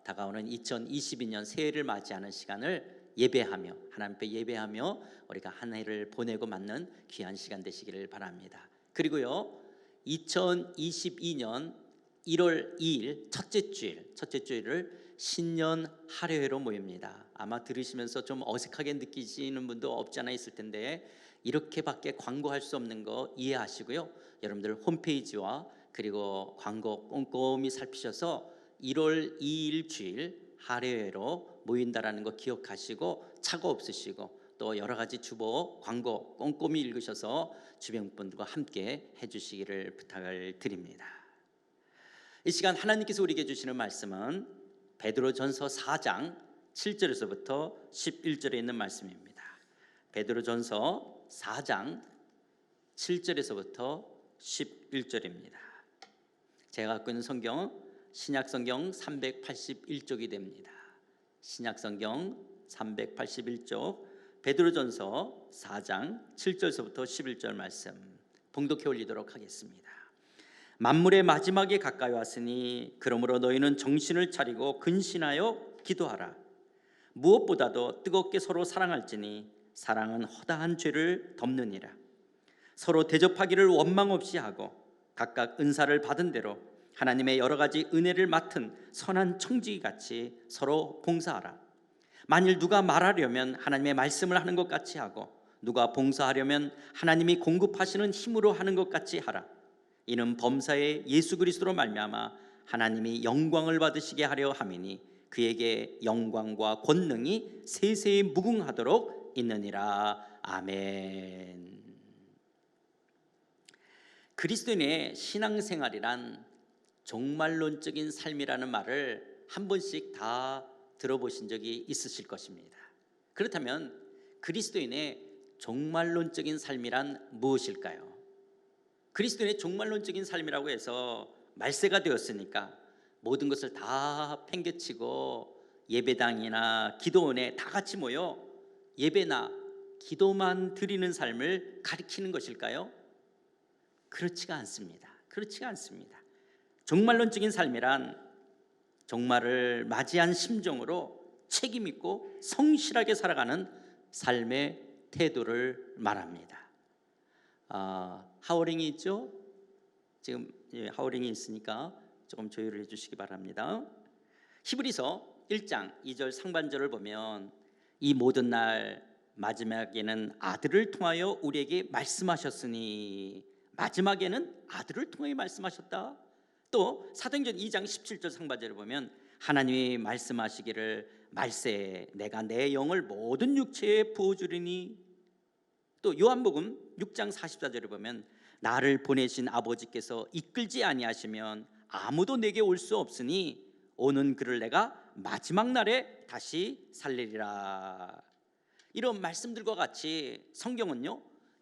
다가오는 2022년 새해를 맞이하는 시간을 예배하며, 하나님 앞에 예배하며 우리가 한 해를 보내고 맞는 귀한 시간 되시기를 바랍니다. 그리고요, 2022년 1월 2일 첫째 주일을 신년 할애회로 모입니다. 아마 들으시면서 좀 어색하게 느끼시는 분도 없지 않아 있을 텐데, 이렇게밖에 광고할 수 없는 거 이해하시고요. 여러분들 홈페이지와 그리고 광고 꼼꼼히 살피셔서 1월 2일 주일 할애회로 모인다라는 거 기억하시고, 착오 없으시고 또 여러 가지 주보 광고 꼼꼼히 읽으셔서 주변 분들과 함께 해주시기를 부탁을 드립니다. 이 시간 하나님께서 우리에게 주시는 말씀은 베드로전서 4장 7절에서부터 11절에 있는 말씀입니다. 베드로전서 4장 7절에서부터 11절입니다. 제가 갖고 있는 성경 신약성경 381쪽이 됩니다. 신약성경 381쪽 베드로전서 4장 7절에서부터 11절 말씀 봉독해 올리도록 하겠습니다. 만물의 마지막에 가까이 왔으니 그러므로 너희는 정신을 차리고 근신하여 기도하라. 무엇보다도 뜨겁게 서로 사랑할지니 사랑은 허다한 죄를 덮느니라. 서로 대접하기를 원망 없이 하고 각각 은사를 받은 대로 하나님의 여러 가지 은혜를 맡은 선한 청지기같이 서로 봉사하라. 만일 누가 말하려면 하나님의 말씀을 하는 것 같이 하고 누가 봉사하려면 하나님이 공급하시는 힘으로 하는 것 같이 하라. 이는 범사에 예수 그리스도로 말미암아 하나님이 영광을 받으시게 하려 함이니 그에게 영광과 권능이 세세히 무궁하도록 있느니라. 아멘. 그리스도인의 신앙생활이란 종말론적인 삶이라는 말을 한 번씩 다 들어보신 적이 있으실 것입니다. 그렇다면 그리스도인의 종말론적인 삶이란 무엇일까요? 그리스도인의 종말론적인 삶이라고 해서 말세가 되었으니까 모든 것을 다 팽개치고 예배당이나 기도원에 다 같이 모여 예배나 기도만 드리는 삶을 가리키는 것일까요? 그렇지가 않습니다. 그렇지가 않습니다. 종말론적인 삶이란 종말을 맞이한 심정으로 책임 있고 성실하게 살아가는 삶의 태도를 말합니다. 하워링이 있죠? 지금 하워링이 있으니까 조금 조율을 해주시기 바랍니다. 히브리서 1장 2절 상반절을 보면 이 모든 날 마지막에는 아들을 통하여 우리에게 말씀하셨으니, 마지막에는 아들을 통하여 말씀하셨다. 또 사도행전 2장 17절 상반절을 보면 하나님이 말씀하시기를 말세에 내가 내 영을 모든 육체에 부어주리니, 또 요한복음 6장 44절을 보면 나를 보내신 아버지께서 이끌지 아니하시면 아무도 내게 올 수 없으니 오는 그를 내가 마지막 날에 다시 살리리라. 이런 말씀들과 같이 성경은요,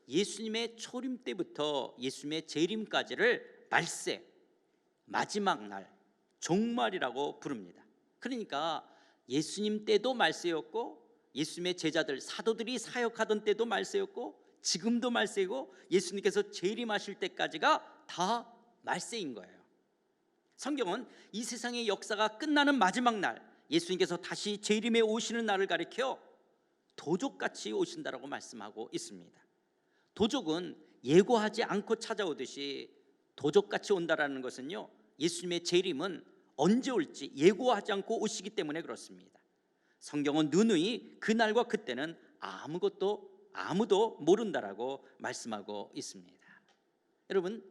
예수님의 초림 때부터 예수님의 재림까지를 말세, 마지막 날, 종말이라고 부릅니다. 그러니까 예수님 때도 말세였고 예수님의 제자들 사도들이 사역하던 때도 말세였고 지금도 말세이고 예수님께서 재림하실 때까지가 다 말세인 거예요. 성경은 이 세상의 역사가 끝나는 마지막 날, 예수님께서 다시 재림에 오시는 날을 가리켜 도적같이 오신다라고 말씀하고 있습니다. 도적은 예고하지 않고 찾아오듯이 도적같이 온다라는 것은요, 예수님의 재림은 언제 올지 예고하지 않고 오시기 때문에 그렇습니다. 성경은 누누이 그날과 그때는 아무도 모른다라고 말씀하고 있습니다. 여러분,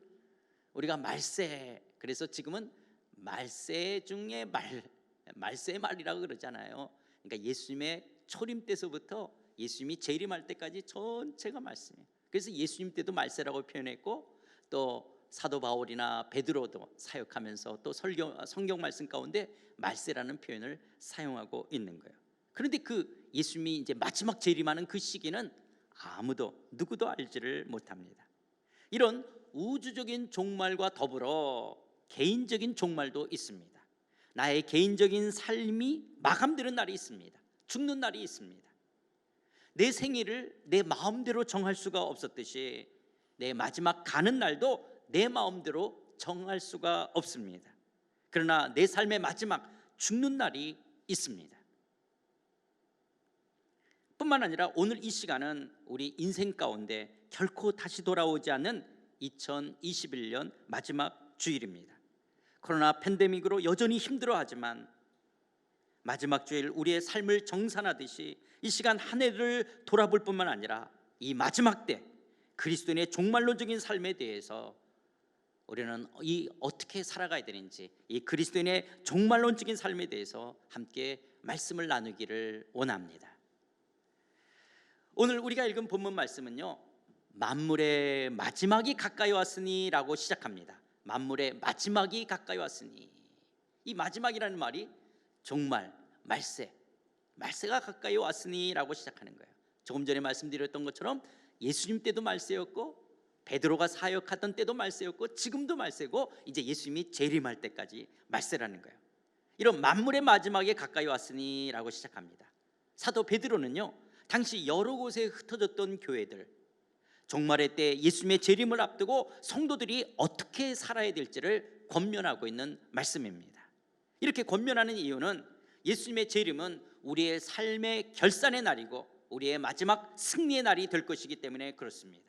우리가 말세, 그래서 지금은 말세 중에 말세 말이라고 그러잖아요. 그러니까 예수님의 초림 때서부터 예수님이 재림할 때까지 전체가 말씀이에요. 그래서 예수님 때도 말세라고 표현했고 또 사도 바울이나 베드로도 사역하면서 또 성경 말씀 가운데 말세라는 표현을 사용하고 있는 거예요. 그런데 그 예수님이 이제 마지막 재림하는 그 시기는 아무도 누구도 알지를 못합니다. 이런 우주적인 종말과 더불어 개인적인 종말도 있습니다. 나의 개인적인 삶이 마감되는 날이 있습니다. 죽는 날이 있습니다. 내 생일을 내 마음대로 정할 수가 없었듯이 내 마지막 가는 날도 내 마음대로 정할 수가 없습니다. 그러나 내 삶의 마지막 죽는 날이 있습니다. 뿐만 아니라 오늘 이 시간은 우리 인생 가운데 결코 다시 돌아오지 않는 2021년 마지막 주일입니다. 코로나 팬데믹으로 여전히 힘들어하지만 마지막 주일 우리의 삶을 정산하듯이 이 시간 한 해를 돌아볼 뿐만 아니라 이 마지막 때 그리스도인의 종말론적인 삶에 대해서 우리는 어떻게 살아가야 되는지, 이 그리스도인의 종말론적인 삶에 대해서 함께 말씀을 나누기를 원합니다. 오늘 우리가 읽은 본문 말씀은요, 만물의 마지막이 가까이 왔으니 라고 시작합니다. 만물의 마지막이 가까이 왔으니, 이 마지막이라는 말이 종말, 말세가 가까이 왔으니 라고 시작하는 거예요. 조금 전에 말씀드렸던 것처럼 예수님 때도 말세였고 베드로가 사역하던 때도 말세였고 지금도 말세고 이제 예수님이 재림할 때까지 말세라는 거예요. 이런 만물의 마지막에 가까이 왔으니 라고 시작합니다. 사도 베드로는요, 당시 여러 곳에 흩어졌던 교회들, 종말의 때 예수님의 재림을 앞두고 성도들이 어떻게 살아야 될지를 권면하고 있는 말씀입니다. 이렇게 권면하는 이유는 예수님의 재림은 우리의 삶의 결산의 날이고 우리의 마지막 승리의 날이 될 것이기 때문에 그렇습니다.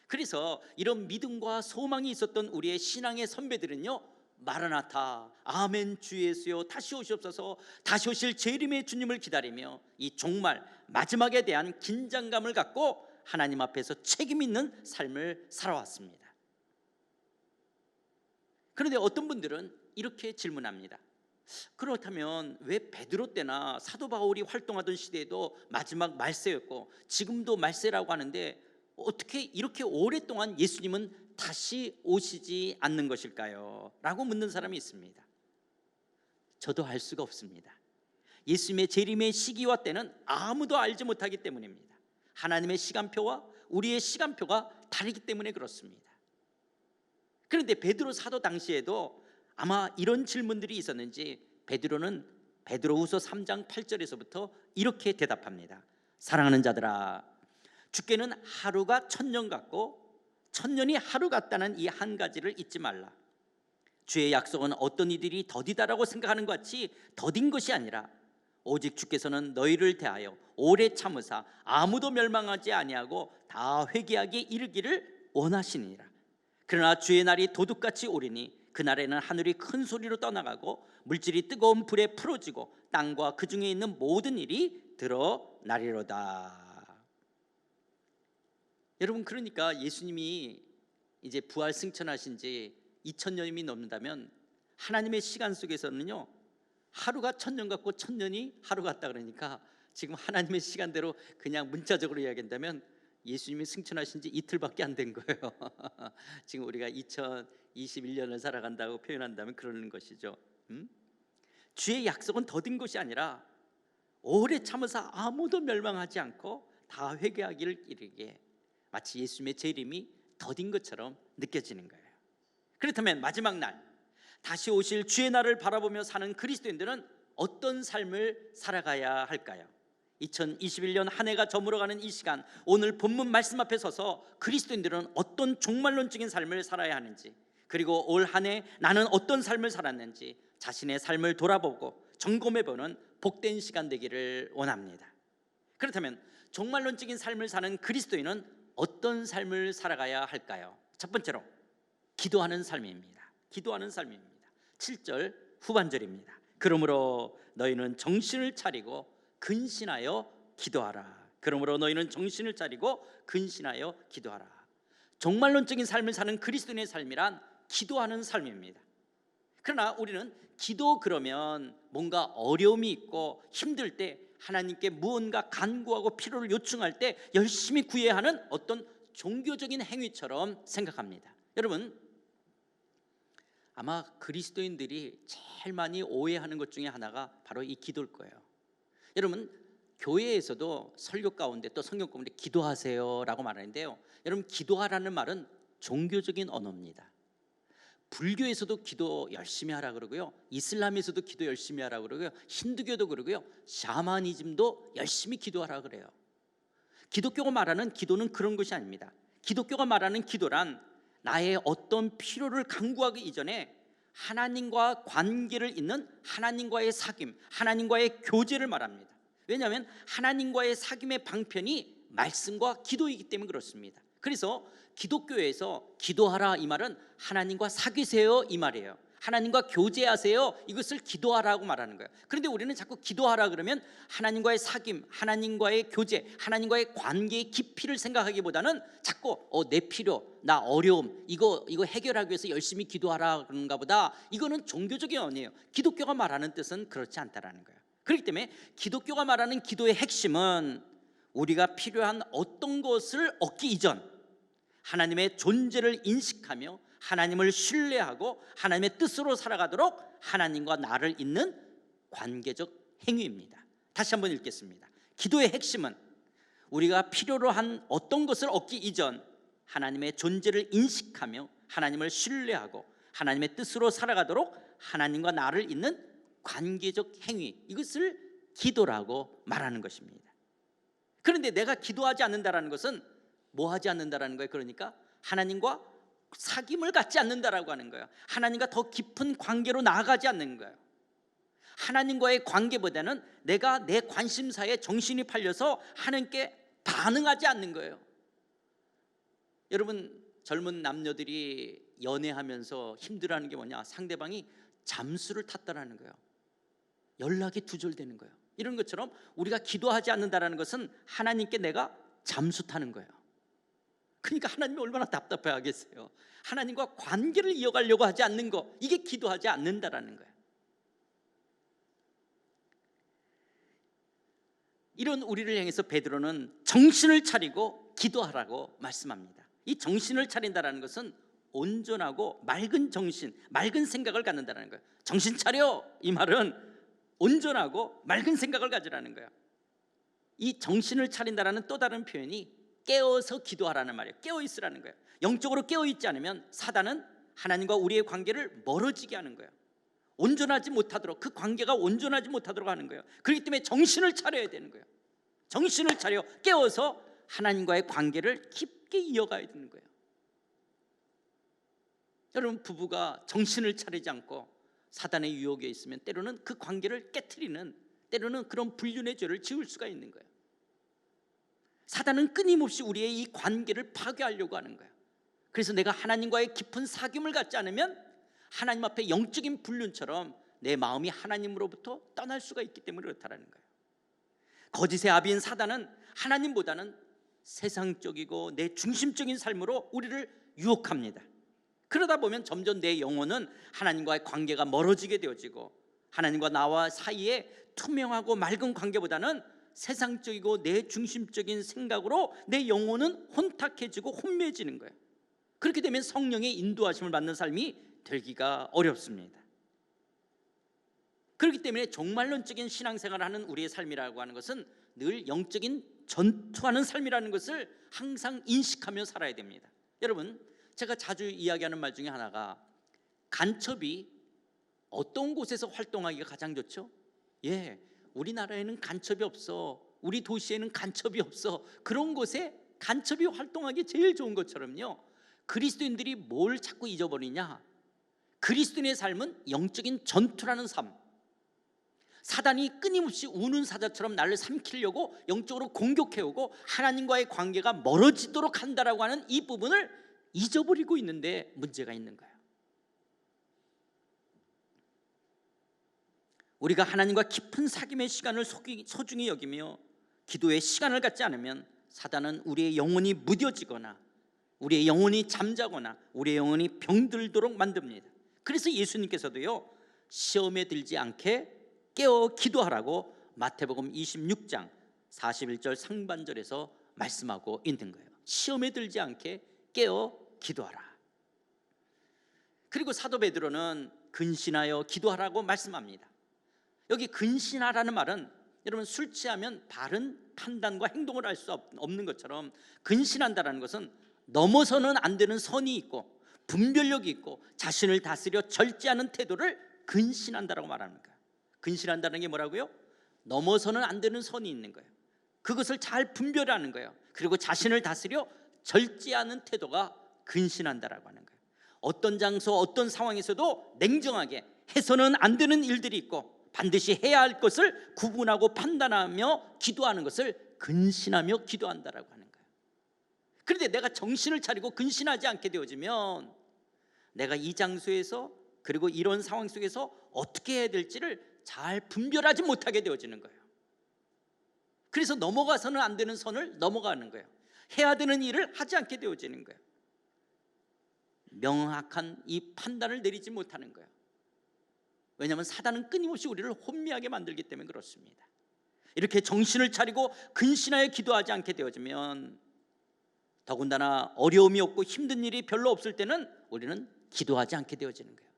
그래서 이런 믿음과 소망이 있었던 우리의 신앙의 선배들은요, 마라나타, 아멘 주 예수여 다시 오시옵소서, 다시 오실 재림의 주님을 기다리며 이 종말 마지막에 대한 긴장감을 갖고 하나님 앞에서 책임 있는 삶을 살아왔습니다. 그런데 어떤 분들은 이렇게 질문합니다. 그렇다면 왜 베드로 때나 사도 바울이 활동하던 시대에도 마지막 말세였고 지금도 말세라고 하는데 어떻게 이렇게 오랫동안 예수님은 다시 오시지 않는 것일까요? 라고 묻는 사람이 있습니다. 저도 알 수가 없습니다. 예수님의 재림의 시기와 때는 아무도 알지 못하기 때문입니다. 하나님의 시간표와 우리의 시간표가 다르기 때문에 그렇습니다. 그런데 베드로 사도 당시에도 아마 이런 질문들이 있었는지 베드로는 베드로후서 3장 8절에서부터 이렇게 대답합니다. 사랑하는 자들아, 주께는 하루가 1000년 같고 1000년이 하루 같다는 이 한 가지를 잊지 말라. 주의 약속은 어떤 이들이 더디다라고 생각하는 것 같이 더딘 것이 아니라 오직 주께서는 너희를 대하여 오래 참으사 아무도 멸망하지 아니하고 다 회개하게 이르기를 원하시니라. 그러나 주의 날이 도둑같이 오리니 그날에는 하늘이 큰 소리로 떠나가고 물질이 뜨거운 불에 풀어지고 땅과 그 중에 있는 모든 일이 드러나리로다. 여러분, 그러니까 예수님이 이제 부활 승천하신 지 2000년이 넘는다면 하나님의 시간 속에서는요, 하루가 1000년 같고 1000년이 하루 같다. 그러니까 지금 하나님의 시간대로 그냥 문자적으로 이야기한다면 예수님이 승천하신 지 이틀밖에 안 된 거예요. 지금 우리가 2021년을 살아간다고 표현한다면 그러는 것이죠. 주의 약속은 더딘 것이 아니라 오래 참으사 아무도 멸망하지 않고 다 회개하기를 이르게, 마치 예수님의 재림이 더딘 것처럼 느껴지는 거예요. 그렇다면 마지막 날 다시 오실 주의 날을 바라보며 사는 그리스도인들은 어떤 삶을 살아가야 할까요? 2021년 한 해가 저물어가는 이 시간, 오늘 본문 말씀 앞에 서서 그리스도인들은 어떤 종말론적인 삶을 살아야 하는지, 그리고 올 한 해 나는 어떤 삶을 살았는지 자신의 삶을 돌아보고 점검해보는 복된 시간 되기를 원합니다. 그렇다면 종말론적인 삶을 사는 그리스도인은 어떤 삶을 살아가야 할까요? 첫 번째로 기도하는 삶입니다. 기도하는 삶입니다. 7절 후반절입니다. 그러므로 너희는 정신을 차리고 근신하여 기도하라. 그러므로 너희는 정신을 차리고 근신하여 기도하라. 종말론적인 삶을 사는 그리스도인의 삶이란 기도하는 삶입니다. 그러나 우리는 기도 그러면 뭔가 어려움이 있고 힘들 때 하나님께 무언가 간구하고 필요를 요청할 때 열심히 구해야 하는 어떤 종교적인 행위처럼 생각합니다. 여러분, 아마 그리스도인들이 제일 많이 오해하는 것 중에 하나가 바로 이 기도일 거예요. 여러분, 교회에서도 설교 가운데 또 성경 가운데 기도하세요라고 말하는데요, 여러분, 기도하라는 말은 종교적인 언어입니다. 불교에서도 기도 열심히 하라 그러고요, 이슬람에서도 기도 열심히 하라 그러고요, 힌두교도 그러고요, 샤머니즘도 열심히 기도하라 그래요. 기독교가 말하는 기도는 그런 것이 아닙니다. 기독교가 말하는 기도란 나의 어떤 필요를 간구하기 이전에 하나님과 관계를 잇는 하나님과의 사귐, 하나님과의 교제를 말합니다. 왜냐하면 하나님과의 사귐의 방편이 말씀과 기도이기 때문에 그렇습니다. 그래서 기독교에서 기도하라 이 말은 하나님과 사귀세요 이 말이에요. 하나님과 교제하세요, 이것을 기도하라고 말하는 거예요. 그런데 우리는 자꾸 기도하라 그러면 하나님과의 사귐, 하나님과의 교제, 하나님과의 관계의 깊이를 생각하기보다는 자꾸 내 필요, 나 어려움, 이거 해결하기 위해서 열심히 기도하라 그런가 보다. 이거는 종교적인 언어예요. 기독교가 말하는 뜻은 그렇지 않다라는 거예요. 그렇기 때문에 기독교가 말하는 기도의 핵심은 우리가 필요한 어떤 것을 얻기 이전 하나님의 존재를 인식하며 하나님을 신뢰하고 하나님의 뜻으로 살아가도록 하나님과 나를 잇는 관계적 행위입니다. 다시 한번 읽겠습니다. 기도의 핵심은 우리가 필요로 한 어떤 것을 얻기 이전 하나님의 존재를 인식하며 하나님을 신뢰하고 하나님의 뜻으로 살아가도록 하나님과 나를 잇는 관계적 행위, 이것을 기도라고 말하는 것입니다. 그런데 내가 기도하지 않는다라는 것은 뭐 하지 않는다라는 거예요? 그러니까 하나님과 사귐을 갖지 않는다라고 하는 거예요. 하나님과 더 깊은 관계로 나아가지 않는 거예요. 하나님과의 관계보다는 내가 내 관심사에 정신이 팔려서 하나님께 반응하지 않는 거예요. 여러분, 젊은 남녀들이 연애하면서 힘들어하는 게 뭐냐? 상대방이 잠수를 탔다라는 거예요. 연락이 두절되는 거예요. 이런 것처럼 우리가 기도하지 않는다라는 것은 하나님께 내가 잠수 타는 거예요. 그러니까 하나님이 얼마나 답답해 하겠어요. 하나님과 관계를 이어가려고 하지 않는 거, 이게 기도하지 않는다라는 거예요. 이런 우리를 향해서 베드로는 정신을 차리고 기도하라고 말씀합니다. 이 정신을 차린다라는 것은 온전하고 맑은 정신, 맑은 생각을 갖는다는 거예요. 정신 차려, 이 말은 온전하고 맑은 생각을 가지라는 거예요. 이 정신을 차린다라는 또 다른 표현이 깨어서 기도하라는 말이에요. 깨어 있으라는 거예요. 영적으로 깨어 있지 않으면 사단은 하나님과 우리의 관계를 멀어지게 하는 거예요. 온전하지 못하도록, 그 관계가 온전하지 못하도록 하는 거예요. 그렇기 때문에 정신을 차려야 되는 거예요. 정신을 차려 깨어서 하나님과의 관계를 깊게 이어가야 되는 거예요. 여러분, 부부가 정신을 차리지 않고 사단의 유혹에 있으면 때로는 그 관계를 깨트리는, 때로는 그런 불륜의 죄를 지을 수가 있는 거예요. 사단은 끊임없이 우리의 이 관계를 파괴하려고 하는 거예요. 그래서 내가 하나님과의 깊은 사귐을 갖지 않으면 하나님 앞에 영적인 불륜처럼 내 마음이 하나님으로부터 떠날 수가 있기 때문에 그렇다는 거예요. 거짓의 아비인 사단은 하나님보다는 세상적이고 내 중심적인 삶으로 우리를 유혹합니다. 그러다 보면 점점 내 영혼은 하나님과의 관계가 멀어지게 되어지고 하나님과 나와 사이에 투명하고 맑은 관계보다는 세상적이고 내 중심적인 생각으로 내 영혼은 혼탁해지고 혼미해지는 거예요. 그렇게 되면 성령의 인도하심을 받는 삶이 되기가 어렵습니다. 그렇기 때문에 종말론적인 신앙생활을 하는 우리의 삶이라고 하는 것은 늘 영적인 전투하는 삶이라는 것을 항상 인식하며 살아야 됩니다. 여러분, 제가 자주 이야기하는 말 중에 하나가 간첩이 어떤 곳에서 활동하기가 가장 좋죠? 우리나라에는 간첩이 없어, 우리 도시에는 간첩이 없어, 그런 곳에 간첩이 활동하기 제일 좋은 것처럼요, 그리스도인들이 뭘 자꾸 잊어버리냐? 그리스도인의 삶은 영적인 전투라는 삶. 사단이 끊임없이 우는 사자처럼 나를 삼키려고 영적으로 공격해오고 하나님과의 관계가 멀어지도록 한다라고 하는 이 부분을 잊어버리고 있는데 문제가 있는 거예요. 우리가 하나님과 깊은 사귐의 시간을 소중히 여기며 기도의 시간을 갖지 않으면 사단은 우리의 영혼이 무뎌지거나 우리의 영혼이 잠자거나 우리의 영혼이 병들도록 만듭니다. 그래서 예수님께서도요, 시험에 들지 않게 깨어 기도하라고 마태복음 26장 41절 상반절에서 말씀하고 있는 거예요. 시험에 들지 않게 깨어 기도하라. 그리고 사도 베드로는 근신하여 기도하라고 말씀합니다. 여기 근신하라는 말은 여러분 술 취하면 바른 판단과 행동을 할 수 없는 것처럼 근신한다는 것은 넘어서는 안 되는 선이 있고 분별력이 있고 자신을 다스려 절제하는 태도를 근신한다라고 말하는 거예요. 근신한다는 게 뭐라고요? 넘어서는 안 되는 선이 있는 거예요. 그것을 잘 분별하는 거예요. 그리고 자신을 다스려 절제하는 태도가 근신한다라고 하는 거예요. 어떤 장소 어떤 상황에서도 냉정하게 해서는 안 되는 일들이 있고 반드시 해야 할 것을 구분하고 판단하며 기도하는 것을 근신하며 기도한다라고 하는 거예요. 그런데 내가 정신을 차리고 근신하지 않게 되어지면 내가 이 장소에서 그리고 이런 상황 속에서 어떻게 해야 될지를 잘 분별하지 못하게 되어지는 거예요. 그래서 넘어가서는 안 되는 선을 넘어가는 거예요. 해야 되는 일을 하지 않게 되어지는 거예요. 명확한 이 판단을 내리지 못하는 거예요. 왜냐하면 사단은 끊임없이 우리를 혼미하게 만들기 때문에 그렇습니다. 이렇게 정신을 차리고 근신하여 기도하지 않게 되어지면 더군다나 어려움이 없고 힘든 일이 별로 없을 때는 우리는 기도하지 않게 되어지는 거예요.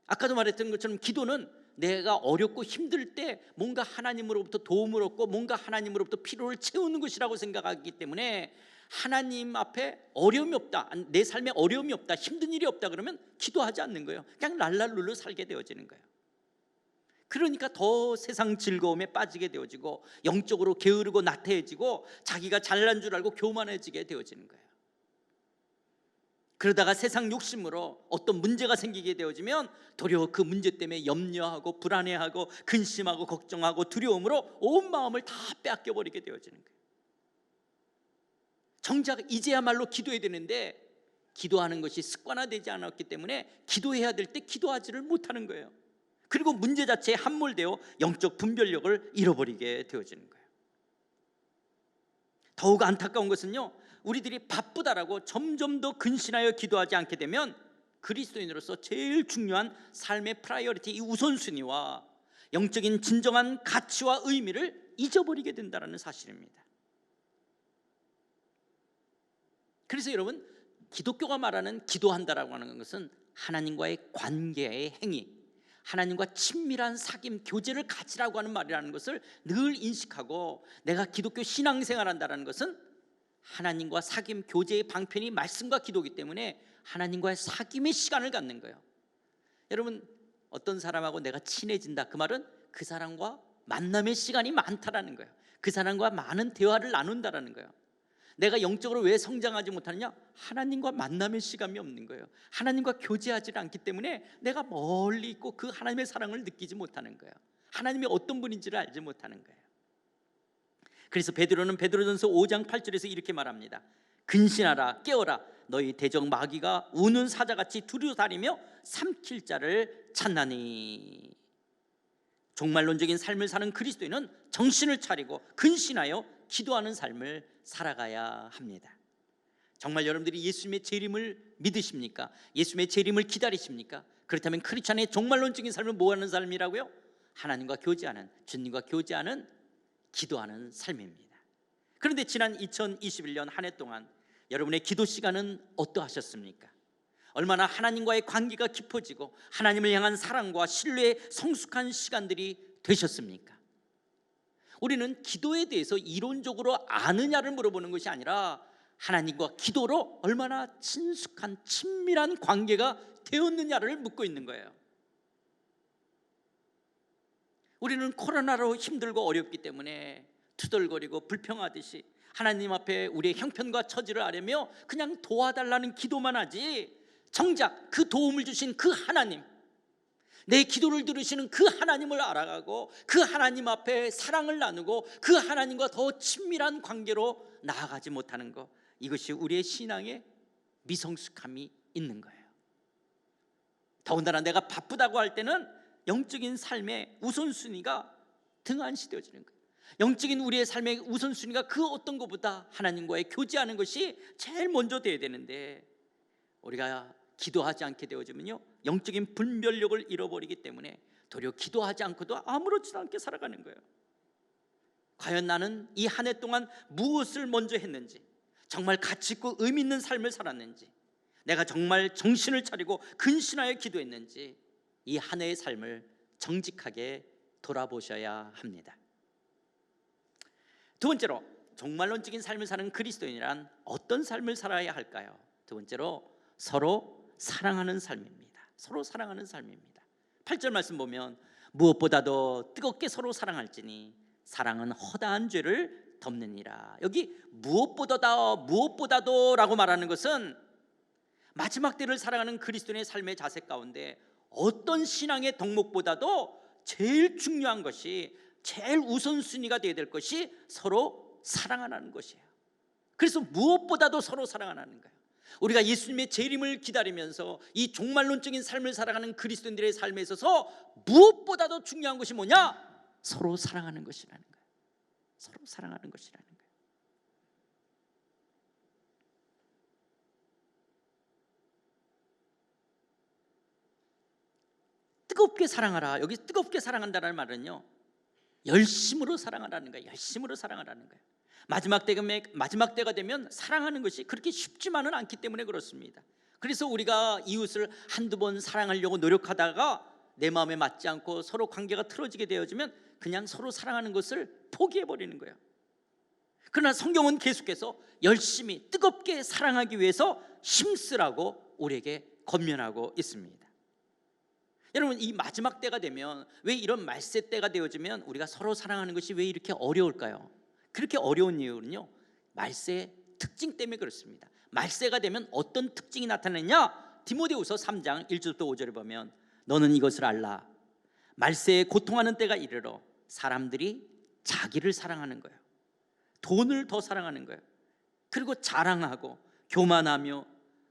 아까도 말했던 것처럼 기도는 내가 어렵고 힘들 때 뭔가 하나님으로부터 도움을 얻고 뭔가 하나님으로부터 필요를 채우는 것이라고 생각하기 때문에 하나님 앞에 어려움이 없다, 내 삶에 어려움이 없다, 힘든 일이 없다 그러면 기도하지 않는 거예요. 그냥 랄랄룰루 살게 되어지는 거예요. 그러니까 더 세상 즐거움에 빠지게 되어지고 영적으로 게으르고 나태해지고 자기가 잘난 줄 알고 교만해지게 되어지는 거예요. 그러다가 세상 욕심으로 어떤 문제가 생기게 되어지면 도리어 그 문제 때문에 염려하고 불안해하고 근심하고 걱정하고 두려움으로 온 마음을 다 빼앗겨버리게 되어지는 거예요. 정작 이제야말로 기도해야 되는데 기도하는 것이 습관화되지 않았기 때문에 기도해야 될 때 기도하지를 못하는 거예요. 그리고 문제 자체에 함몰되어 영적 분별력을 잃어버리게 되어지는 거예요. 더욱 안타까운 것은요, 우리들이 바쁘다라고 점점 더 근신하여 기도하지 않게 되면 그리스도인으로서 제일 중요한 삶의 프라이어리티, 이 우선순위와 영적인 진정한 가치와 의미를 잊어버리게 된다는 사실입니다. 그래서 여러분, 기독교가 말하는 기도한다라고 하는 것은 하나님과의 관계의 행위, 하나님과 친밀한 사귐, 교제를 가지라고 하는 말이라는 것을 늘 인식하고, 내가 기독교 신앙생활한다는 것은 하나님과 사귐, 교제의 방편이 말씀과 기도이기 때문에 하나님과의 사귐의 시간을 갖는 거예요. 여러분, 어떤 사람하고 내가 친해진다, 그 말은 그 사람과 만남의 시간이 많다라는 거예요. 그 사람과 많은 대화를 나눈다라는 거예요. 내가 영적으로 왜 성장하지 못하느냐? 하나님과 만남의 시간이 없는 거예요. 하나님과 교제하지 않기 때문에 내가 멀리 있고 그 하나님의 사랑을 느끼지 못하는 거예요. 하나님이 어떤 분인지를 알지 못하는 거예요. 그래서 베드로는 베드로전서 5장 8절에서 이렇게 말합니다. 근신하라, 깨어라, 너희 대적 마귀가 우는 사자같이 두루다니며 삼킬 자를 찾나니. 종말론적인 삶을 사는 그리스도인은 정신을 차리고 근신하여 기도하는 삶을 살아가야 합니다. 정말 여러분들이 예수님의 재림을 믿으십니까? 예수님의 재림을 기다리십니까? 그렇다면 크리스찬의 종말론적인 삶은 뭐 하는 삶이라고요? 하나님과 교제하는, 주님과 교제하는, 기도하는 삶입니다. 그런데 지난 2021년 한 해 동안 여러분의 기도 시간은 어떠하셨습니까? 얼마나 하나님과의 관계가 깊어지고 하나님을 향한 사랑과 신뢰의 성숙한 시간들이 되셨습니까? 우리는 기도에 대해서 이론적으로 아느냐를 물어보는 것이 아니라 하나님과 기도로 얼마나 친숙한 친밀한 관계가 되었느냐를 묻고 있는 거예요. 우리는 코로나로 힘들고 어렵기 때문에 투덜거리고 불평하듯이 하나님 앞에 우리의 형편과 처지를 아뢰며 그냥 도와달라는 기도만 하지, 정작 그 도움을 주신 그 하나님, 내 기도를 들으시는 그 하나님을 알아가고 그 하나님 앞에 사랑을 나누고 그 하나님과 더 친밀한 관계로 나아가지 못하는 것, 이것이 우리의 신앙의 미성숙함이 있는 거예요. 더군다나 내가 바쁘다고 할 때는 영적인 삶의 우선순위가 등한시되어지는 거예요. 영적인 우리의 삶의 우선순위가 그 어떤 것보다 하나님과의 교제하는 것이 제일 먼저 돼야 되는데, 우리가 기도하지 않게 되어지면요, 영적인 분별력을 잃어버리기 때문에 도리어 기도하지 않고도 아무렇지도 않게 살아가는 거예요. 과연 나는 이 한 해 동안 무엇을 먼저 했는지, 정말 가치 있고 의미 있는 삶을 살았는지, 내가 정말 정신을 차리고 근신하여 기도했는지, 이 한 해의 삶을 정직하게 돌아보셔야 합니다. 두 번째로, 종말론적인 삶을 사는 그리스도인이란 어떤 삶을 살아야 할까요? 두 번째로, 서로 사랑하는 삶입니다. 서로 사랑하는 삶입니다. 8절 말씀 보면 무엇보다도 뜨겁게 서로 사랑할지니 사랑은 허다한 죄를 덮느니라. 여기 무엇보다도 라고 말하는 것은 마지막 때를 살아가는 그리스도인의 삶의 자세 가운데 어떤 신앙의 덕목보다도 제일 중요한 것이, 제일 우선순위가 되어야 될 것이 서로 사랑하는 것이에요. 그래서 무엇보다도 서로 사랑하는 거예요. 우리가 예수님의 재림을 기다리면서 이 종말론적인 삶을 살아가는 그리스도인들의 삶에 있어서 무엇보다도 중요한 것이 뭐냐? 서로 사랑하는 것이라는 거예요. 서로 사랑하는 것이라는 거예요. 뜨겁게 사랑하라. 여기 뜨겁게 사랑한다는 말은요, 열심으로 사랑하라는 거예요. 열심으로 사랑하라는 거예요. 마지막 때가 되면 사랑하는 것이 그렇게 쉽지만은 않기 때문에 그렇습니다. 그래서 우리가 이웃을 한두 번 사랑하려고 노력하다가 내 마음에 맞지 않고 서로 관계가 틀어지게 되어지면 그냥 서로 사랑하는 것을 포기해버리는 거예요. 그러나 성경은 계속해서 열심히 뜨겁게 사랑하기 위해서 힘쓰라고 우리에게 권면하고 있습니다. 여러분, 이 마지막 때가 되면, 왜 이런 말세 때가 되어지면 우리가 서로 사랑하는 것이 왜 이렇게 어려울까요? 그렇게 어려운 이유는요, 말세의 특징 때문에 그렇습니다. 말세가 되면 어떤 특징이 나타나느냐? 디모데후서 3장 1절부터 5절에 보면 너는 이것을 알라. 말세에 고통하는 때가 이르러 사람들이 자기를 사랑하는 거예요. 돈을 더 사랑하는 거예요. 그리고 자랑하고 교만하며,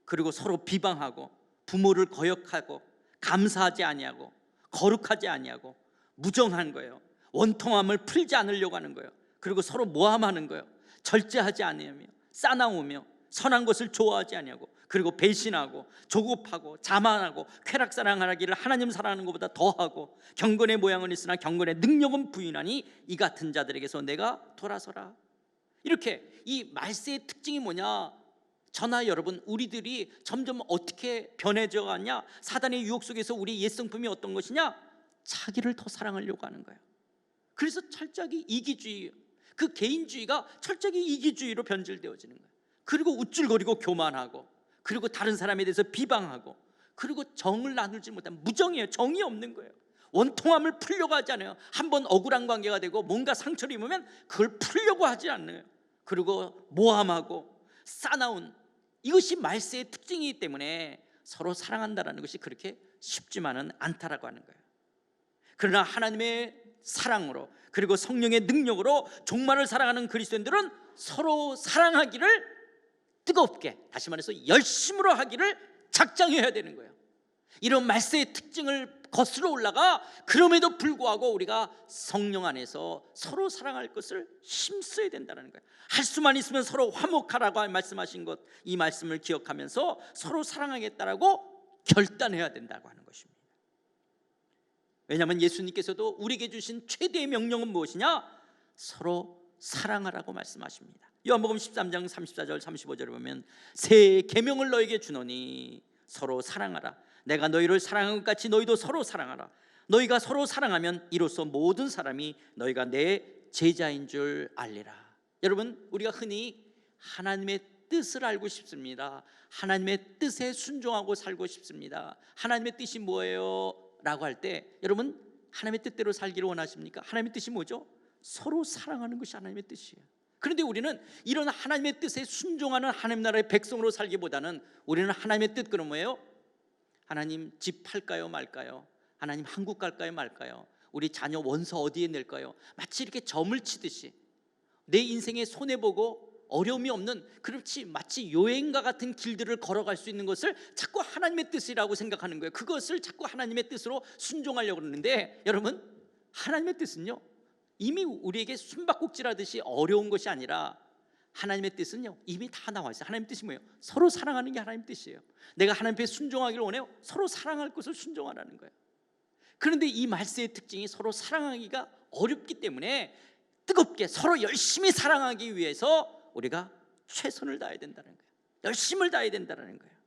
그리고 서로 비방하고, 부모를 거역하고, 감사하지 아니하고, 거룩하지 아니하고, 무정한 거예요. 원통함을 풀지 않으려고 하는 거예요. 그리고 서로 모함하는 거예요. 절제하지 아니하며, 싸나우며, 선한 것을 좋아하지 아니하고, 그리고 배신하고, 조급하고, 자만하고, 쾌락사랑하기를 하나님 사랑하는 것보다 더하고, 경건의 모양은 있으나 경건의 능력은 부인하니 이 같은 자들에게서 내가 돌아서라. 이렇게 이 말세의 특징이 뭐냐? 저나 여러분, 우리들이 점점 어떻게 변해져 가냐? 사단의 유혹 속에서 우리 옛성품이 어떤 것이냐? 자기를 더 사랑하려고 하는 거예요. 그래서 철저하게 이기주의, 그 개인주의가 철저하게 이기주의로 변질되어지는 거예요. 그리고 우쭐거리고 교만하고, 그리고 다른 사람에 대해서 비방하고, 그리고 정을 나누지 못한 무정이에요. 정이 없는 거예요. 원통함을 풀려고 하지 않아요. 한번 억울한 관계가 되고 뭔가 상처를 입으면 그걸 풀려고 하지 않아요. 그리고 모함하고 싸나운, 이것이 말세의 특징이기 때문에 서로 사랑한다는 것이 그렇게 쉽지만은 않다라고 하는 거예요. 그러나 하나님의 사랑으로, 그리고 성령의 능력으로 종말을 살아가는 그리스도인들은 서로 사랑하기를 뜨겁게, 다시 말해서 열심으로 하기를 작정해야 되는 거예요. 이런 말세의 특징을 거슬러 올라가, 그럼에도 불구하고 우리가 성령 안에서 서로 사랑할 것을 힘써야 된다는 거예요. 할 수만 있으면 서로 화목하라고 말씀하신 것, 이 말씀을 기억하면서 서로 사랑하겠다라고 결단해야 된다고 하는 것입니다. 왜냐하면 예수님께서도 우리에게 주신 최대의 명령은 무엇이냐? 서로 사랑하라고 말씀하십니다. 요한복음 13장 34절 35절에 보면 새 계명을 너에게 주노니 서로 사랑하라. 내가 너희를 사랑한 것 같이 너희도 서로 사랑하라. 너희가 서로 사랑하면 이로써 모든 사람이 너희가 내 제자인 줄 알리라. 여러분, 우리가 흔히 하나님의 뜻을 알고 싶습니다. 하나님의 뜻에 순종하고 살고 싶습니다. 하나님의 뜻이 뭐예요? 라고 할 때, 여러분, 하나님의 뜻대로 살기를 원하십니까? 하나님의 뜻이 뭐죠? 서로 사랑하는 것이 하나님의 뜻이에요. 그런데 우리는 이런 하나님의 뜻에 순종하는 하나님 나라의 백성으로 살기보다는 우리는 하나님의 뜻, 그럼 뭐예요? 하나님 집 팔까요 말까요? 하나님 한국 갈까요 말까요? 우리 자녀 원서 어디에 낼까요? 마치 이렇게 점을 치듯이 내 인생에 손해보고 어려움이 없는, 그렇지 마치 여행과 같은 길들을 걸어갈 수 있는 것을 자꾸 하나님의 뜻이라고 생각하는 거예요. 그것을 자꾸 하나님의 뜻으로 순종하려고 그러는데, 여러분, 하나님의 뜻은요, 이미 우리에게 숨바꼭질하듯이 어려운 것이 아니라 하나님의 뜻은요 이미 다 나와 있어요. 하나님의 뜻이 뭐예요? 서로 사랑하는 게 하나님의 뜻이에요. 내가 하나님 앞에 순종하기를 원해요. 서로 사랑할 것을 순종하라는 거예요. 그런데 이 말세의 특징이 서로 사랑하기가 어렵기 때문에 뜨겁게 서로 열심히 사랑하기 위해서 우리가 최선을 다해야 된다는 거예요. 열심을 다해야 된다는 거예요.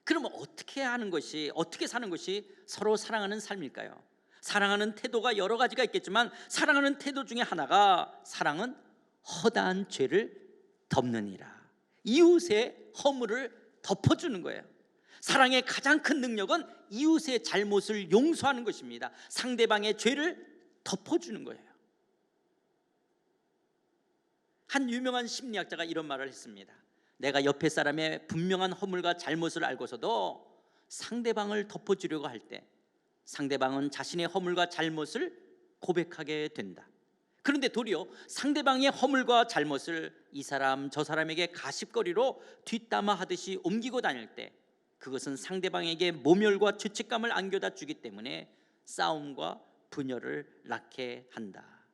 그러면 어떻게 하는 것이, 어떻게 사는 것이 서로 사랑하는 삶일까요? 사랑하는 태도가 여러 가지가 있겠지만 사랑하는 태도 중에 하나가 사랑은 허다한 죄를 덮느니라. 이웃의 허물을 덮어주는 거예요. 사랑의 가장 큰 능력은 이웃의 잘못을 용서하는 것입니다. 상대방의 죄를 덮어주는 거예요. 한 유명한 심리학자가 이런 말을 했습니다. 내가 옆에 사람의 분명한 허물과 잘못을 알고서도 상대방을 덮어주려고 할 때 상대방은 자신의 허물과 잘못을 고백하게 된다. 그런데 도리어 상대방의 허물과 잘못을 이 사람 저 사람에게 가십거리로 뒷담화 하듯이 옮기고 다닐 때 그것은 상대방에게 모멸과 죄책감을 안겨다 주기 때문에 싸움과 분열을 낳게 한다.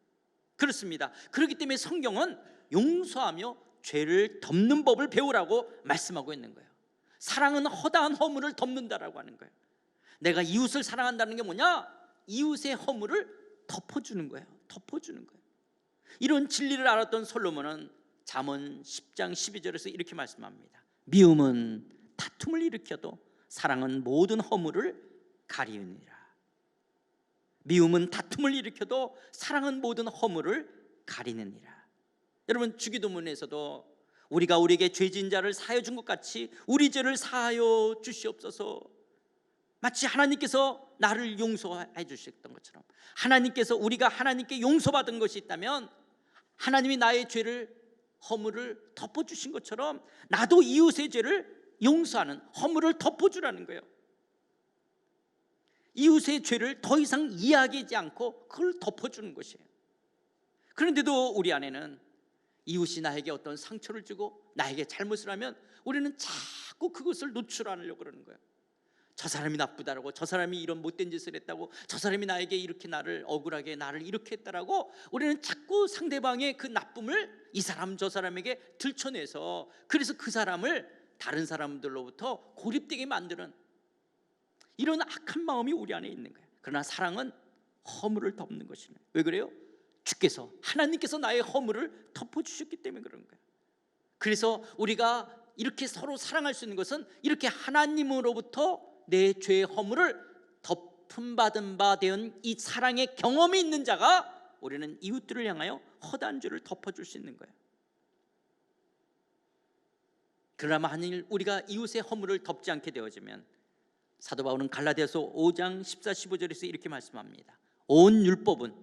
그렇습니다. 그렇기 때문에 성경은 용서하며 죄를 덮는 법을 배우라고 말씀하고 있는 거예요. 사랑은 허다한 허물을 덮는다라고 하는 거예요. 내가 이웃을 사랑한다는 게 뭐냐? 이웃의 허물을 덮어주는 거예요. 덮어주는 거예요. 이런 진리를 알았던 솔로몬은 잠언 10장 12절에서 이렇게 말씀합니다. 미움은 다툼을 일으켜도 사랑은 모든 허물을 가리우니라. 미움은 다툼을 일으켜도 사랑은 모든 허물을 가리느니라. 여러분, 주기도문에서도 우리가 우리에게 죄진 자를 사하여 준 것 같이 우리 죄를 사하여 주시옵소서, 마치 하나님께서 나를 용서해 주셨던 것처럼, 하나님께서 우리가 하나님께 용서받은 것이 있다면 하나님이 나의 죄를 허물을 덮어주신 것처럼 나도 이웃의 죄를 용서하는, 허물을 덮어주라는 거예요. 이웃의 죄를 더 이상 이야기하지 않고 그걸 덮어주는 것이에요. 그런데도 우리 안에는 이웃이 나에게 어떤 상처를 주고 나에게 잘못을 하면 우리는 자꾸 그것을 노출하려고 그러는 거예요. 저 사람이 나쁘다라고, 저 사람이 이런 못된 짓을 했다고, 저 사람이 나에게 이렇게 나를 억울하게 나를 이렇게 했다라고 우리는 자꾸 상대방의 그 나쁨을 이 사람 저 사람에게 들춰내서, 그래서 그 사람을 다른 사람들로부터 고립되게 만드는 이런 악한 마음이 우리 안에 있는 거예요. 그러나 사랑은 허물을 덮는 것이에요. 왜 그래요? 주께서, 하나님께서 나의 허물을 덮어주셨기 때문에 그런 거예요. 그래서 우리가 이렇게 서로 사랑할 수 있는 것은 이렇게 하나님으로부터 내 죄의 허물을 덮음받은 바 된 이 사랑의 경험이 있는 자가 우리는 이웃들을 향하여 허다한 죄를 덮어줄 수 있는 거예요. 그러나 만일 우리가 이웃의 허물을 덮지 않게 되어지면 사도 바울은 갈라디아서 5장 14, 15절에서 이렇게 말씀합니다. 온 율법은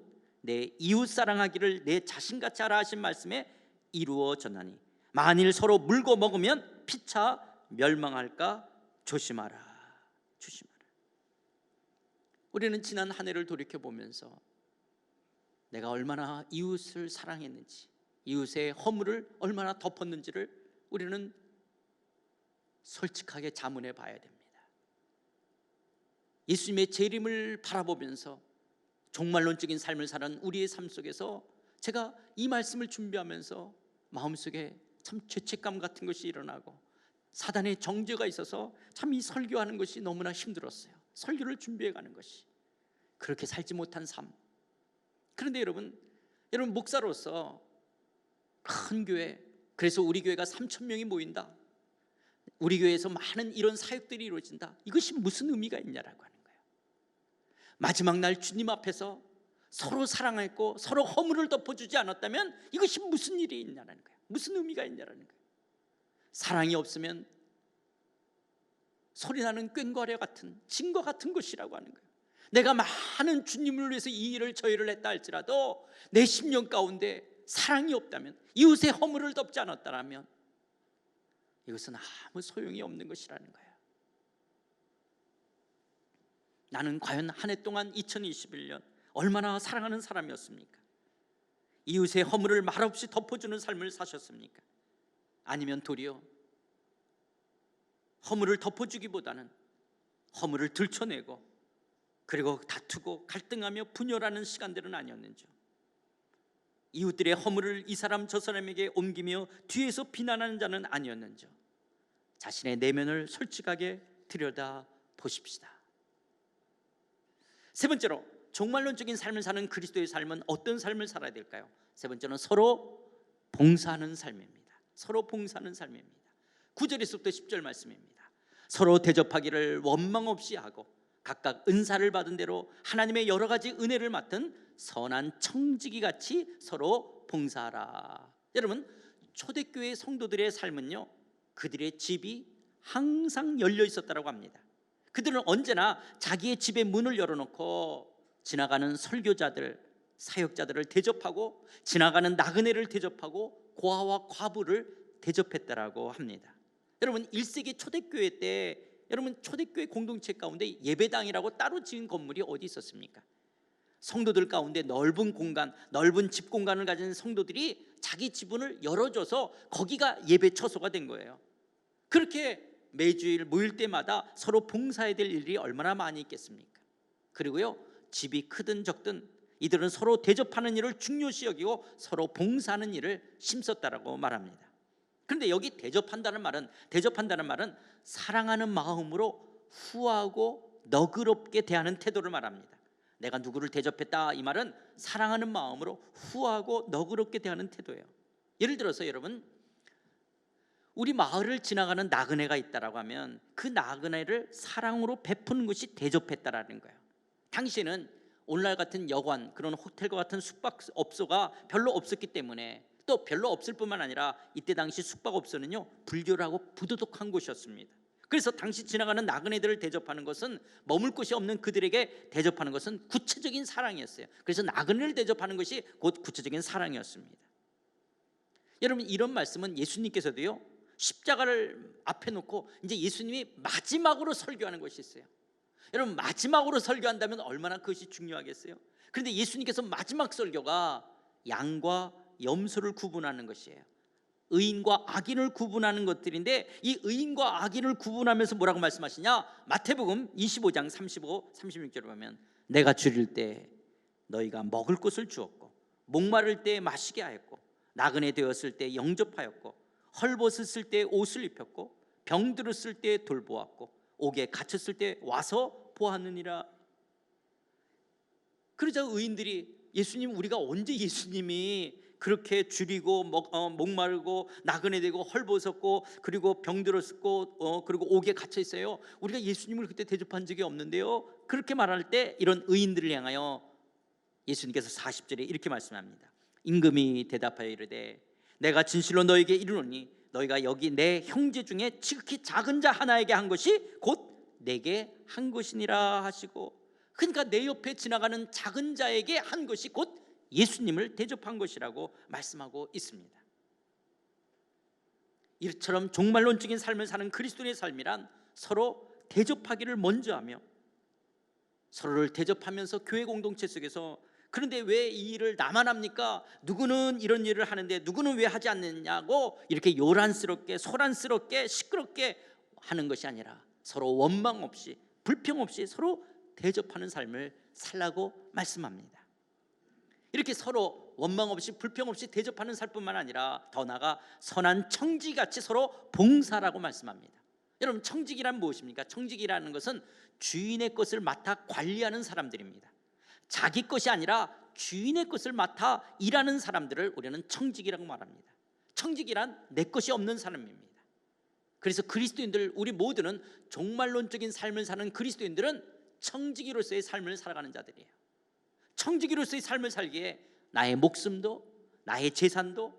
내 이웃 사랑하기를 내 자신같이 하라 하신 말씀에 이루어졌나니 만일 서로 물고 먹으면 피차 멸망할까 조심하라. 조심하라. 우리는 지난 한 해를 돌이켜보면서 내가 얼마나 이웃을 사랑했는지, 이웃의 허물을 얼마나 덮었는지를 우리는 솔직하게 자문해 봐야 됩니다. 예수님의 재림을 바라보면서 종말론적인 삶을 사는 우리의 삶 속에서 제가 이 말씀을 준비하면서 마음속에 참 죄책감 같은 것이 일어나고 사단의 정죄가 있어서 참 이 설교하는 것이 너무나 힘들었어요. 설교를 준비해가는 것이, 그렇게 살지 못한 삶. 그런데 여러분 목사로서 큰 교회, 그래서 우리 교회가 3,000명이 모인다, 우리 교회에서 많은 이런 사역들이 이루어진다, 이것이 무슨 의미가 있냐라고 하는 거예요. 마지막 날 주님 앞에서 서로 사랑했고 서로 허물을 덮어주지 않았다면 이것이 무슨 일이 있냐라는 거예요. 무슨 의미가 있냐라는 거예요. 사랑이 없으면 소리나는 꽹과려 같은 진과 같은 것이라고 하는 거예요. 내가 많은 주님을 위해서 이 일을 저 일을 했다 할지라도 내 심령 가운데 사랑이 없다면, 이웃의 허물을 덮지 않았다면 이것은 아무 소용이 없는 것이라는 거예요. 나는 과연 한 해 동안 2021년 얼마나 사랑하는 사람이었습니까? 이웃의 허물을 말없이 덮어주는 삶을 사셨습니까? 아니면 도리어 허물을 덮어주기보다는 허물을 들춰내고 그리고 다투고 갈등하며 분열하는 시간들은 아니었는지요? 이웃들의 허물을 이 사람 저 사람에게 옮기며 뒤에서 비난하는 자는 아니었는지요? 자신의 내면을 솔직하게 들여다 보십시다. 세 번째로 종말론적인 삶을 사는 그리스도의 삶은 어떤 삶을 살아야 될까요? 세 번째는 서로 봉사하는 삶입니다. 서로 봉사하는 삶입니다. 9절에서부터 10절 말씀입니다. 서로 대접하기를 원망 없이 하고 각각 은사를 받은 대로 하나님의 여러 가지 은혜를 맡은 선한 청지기 같이 서로 봉사하라. 여러분, 초대교회 성도들의 삶은요, 그들의 집이 항상 열려 있었다고 합니다. 그들은 언제나 자기의 집의 문을 열어놓고 지나가는 설교자들, 사역자들을 대접하고 지나가는 나그네를 대접하고 고아와 과부를 대접했다라고 합니다. 여러분, 1세기 초대교회 때 여러분 초대교회 공동체 가운데 예배당이라고 따로 지은 건물이 어디 있었습니까? 성도들 가운데 넓은 공간, 넓은 집 공간을 가진 성도들이 자기 지분을 열어줘서 거기가 예배 처소가 된 거예요. 그렇게 매주일 모일 때마다 서로 봉사해야 될 일이 얼마나 많이 있겠습니까? 그리고요, 집이 크든 적든 이들은 서로 대접하는 일을 중요시 여기고 서로 봉사하는 일을 힘썼다라고 말합니다. 그런데 여기 대접한다는 말은 사랑하는 마음으로 후하고 너그럽게 대하는 태도를 말합니다. 내가 누구를 대접했다, 이 말은 사랑하는 마음으로 후하고 너그럽게 대하는 태도예요. 예를 들어서 여러분, 우리 마을을 지나가는 나그네가 있다라고 하면 그 나그네를 사랑으로 베푸는 것이 대접했다라는 거예요. 당시에는 오늘날 같은 여관, 그런 호텔과 같은 숙박업소가 별로 없었기 때문에, 또 별로 없을 뿐만 아니라 이때 당시 숙박업소는요 불결하고 부도덕한 곳이었습니다. 그래서 당시 지나가는 나그네들을 대접하는 것은, 머물 곳이 없는 그들에게 대접하는 것은 구체적인 사랑이었어요. 그래서 나그네를 대접하는 것이 곧 구체적인 사랑이었습니다. 여러분, 이런 말씀은 예수님께서도요 십자가를 앞에 놓고 이제 예수님이 마지막으로 설교하는 것이 있어요. 여러분, 마지막으로 설교한다면 얼마나 그것이 중요하겠어요? 그런데 예수님께서 마지막 설교가 양과 염소를 구분하는 것이에요. 의인과 악인을 구분하는 것들인데, 이 의인과 악인을 구분하면서 뭐라고 말씀하시냐? 마태복음 25장 35, 36절을 보면 내가 줄일 때 너희가 먹을 것을 주었고, 목마를 때 마시게 하였고, 나그네 되었을 때 영접하였고, 헐벗었을 때 옷을 입혔고, 병들었을 때 돌보았고, 옥에 갇혔을 때 와서 보았느니라. 그러자 의인들이, 예수님, 우리가 언제 예수님이 그렇게 줄이고 목마르고 나그네 되고 헐벗었고 그리고 병들었고 그리고 옥에 갇혀 있어요? 우리가 예수님을 그때 대접한 적이 없는데요. 그렇게 말할 때 이런 의인들을 향하여 예수님께서 40절에 이렇게 말씀합니다. 임금이 대답하여 이르되 내가 진실로 너에게 이르노니 너희가 여기 내 형제 중에 지극히 작은 자 하나에게 한 것이 곧 내게 한 것이니라 하시고, 그러니까 내 옆에 지나가는 작은 자에게 한 것이 곧 예수님을 대접한 것이라고 말씀하고 있습니다. 이처럼 종말론적인 삶을 사는 그리스도인의 삶이란 서로 대접하기를 먼저 하며 서로를 대접하면서 교회 공동체 속에서, 그런데 왜 이 일을 나만 합니까? 누구는 이런 일을 하는데 누구는 왜 하지 않느냐고 이렇게 요란스럽게 소란스럽게 시끄럽게 하는 것이 아니라 서로 원망 없이 불평 없이 서로 대접하는 삶을 살라고 말씀합니다. 이렇게 서로 원망 없이 불평 없이 대접하는 삶뿐만 아니라 더 나아가 선한 청지기같이 서로 봉사라고 말씀합니다. 여러분, 청지기란 무엇입니까? 청지기라는 것은 주인의 것을 맡아 관리하는 사람들입니다. 자기 것이 아니라 주인의 것을 맡아 일하는 사람들을 우리는 청지기라고 말합니다. 청지기란 내 것이 없는 사람입니다. 그래서 그리스도인들, 우리 모두는 종말론적인 삶을 사는 그리스도인들은 청지기로서의 삶을 살아가는 자들이에요. 청지기로서의 삶을 살기에 나의 목숨도, 나의 재산도,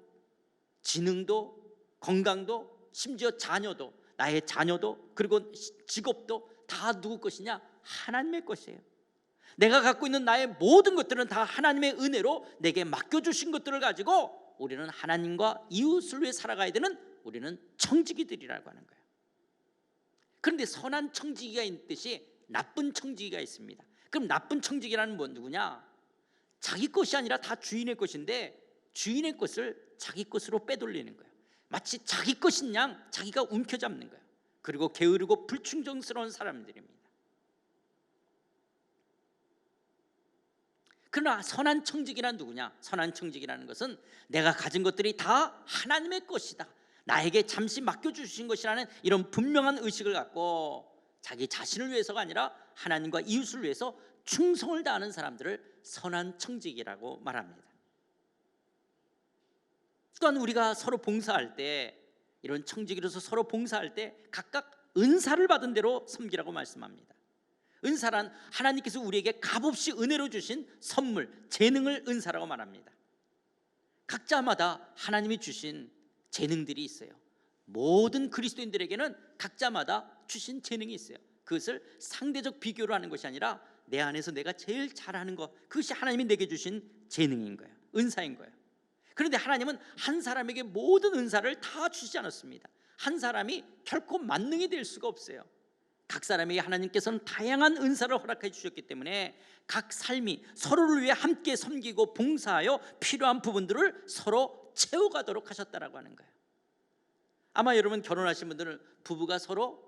지능도, 건강도, 심지어 자녀도, 나의 자녀도, 그리고 직업도 다 누구 것이냐? 하나님의 것이에요. 내가 갖고 있는 나의 모든 것들은 다 하나님의 은혜로 내게 맡겨주신 것들을 가지고 우리는 하나님과 이웃을 위해 살아가야 되는, 우리는 청지기들이라고 하는 거예요. 그런데 선한 청지기가 있듯이 나쁜 청지기가 있습니다. 그럼 나쁜 청지기라는 건 누구냐? 자기 것이 아니라 다 주인의 것인데 주인의 것을 자기 것으로 빼돌리는 거예요. 마치 자기 것인 양 자기가 움켜잡는 거예요. 그리고 게으르고 불충성스러운 사람들입니다. 그러나 선한 청지기란 누구냐? 선한 청지기라는 것은 내가 가진 것들이 다 하나님의 것이다, 나에게 잠시 맡겨주신 것이라는 이런 분명한 의식을 갖고 자기 자신을 위해서가 아니라 하나님과 이웃을 위해서 충성을 다하는 사람들을 선한 청직이라고 말합니다. 또한 우리가 서로 봉사할 때, 이런 청직이로서 서로 봉사할 때 각각 은사를 받은 대로 섬기라고 말씀합니다. 은사란 하나님께서 우리에게 값없이 은혜로 주신 선물, 재능을 은사라고 말합니다. 각자마다 하나님이 주신 재능들이 있어요. 모든 그리스도인들에게는 각자마다 주신 재능이 있어요. 그것을 상대적 비교로 하는 것이 아니라 내 안에서 내가 제일 잘하는 것, 그것이 하나님이 내게 주신 재능인 거예요. 은사인 거예요. 그런데 하나님은 한 사람에게 모든 은사를 다 주시지 않았습니다. 한 사람이 결코 만능이 될 수가 없어요. 각 사람에게 하나님께서는 다양한 은사를 허락해 주셨기 때문에 각 삶이 서로를 위해 함께 섬기고 봉사하여 필요한 부분들을 서로 채워가도록 하셨다라고 하는 거예요. 아마 여러분 결혼하신 분들은 부부가 서로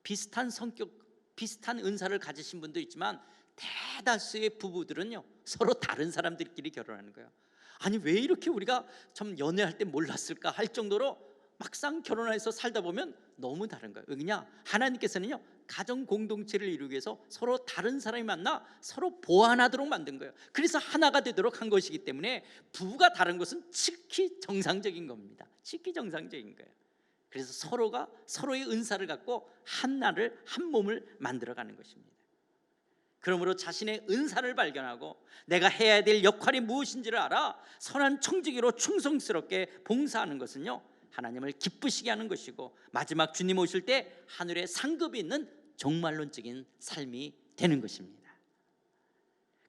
비슷한 성격, 비슷한 은사를 가지신 분도 있지만 대다수의 부부들은요 서로 다른 사람들끼리 결혼하는 거예요. 아니 왜 이렇게 우리가 참 연애할 때 몰랐을까 할 정도로 막상 결혼해서 살다 보면 너무 다른 거예요. 왜냐? 하나님께서는요 가정 공동체를 이루기 위해서 서로 다른 사람이 만나 서로 보완하도록 만든 거예요. 그래서 하나가 되도록 한 것이기 때문에 부부가 다른 것은 지극히 정상적인 겁니다. 지극히 정상적인 거예요. 그래서 서로가 서로의 은사를 갖고 하나를, 한 몸을 만들어가는 것입니다. 그러므로 자신의 은사를 발견하고 내가 해야 될 역할이 무엇인지를 알아 선한 청지기로 충성스럽게 봉사하는 것은요 하나님을 기쁘시게 하는 것이고 마지막 주님 오실 때 하늘에 상급이 있는 종말론적인 삶이 되는 것입니다.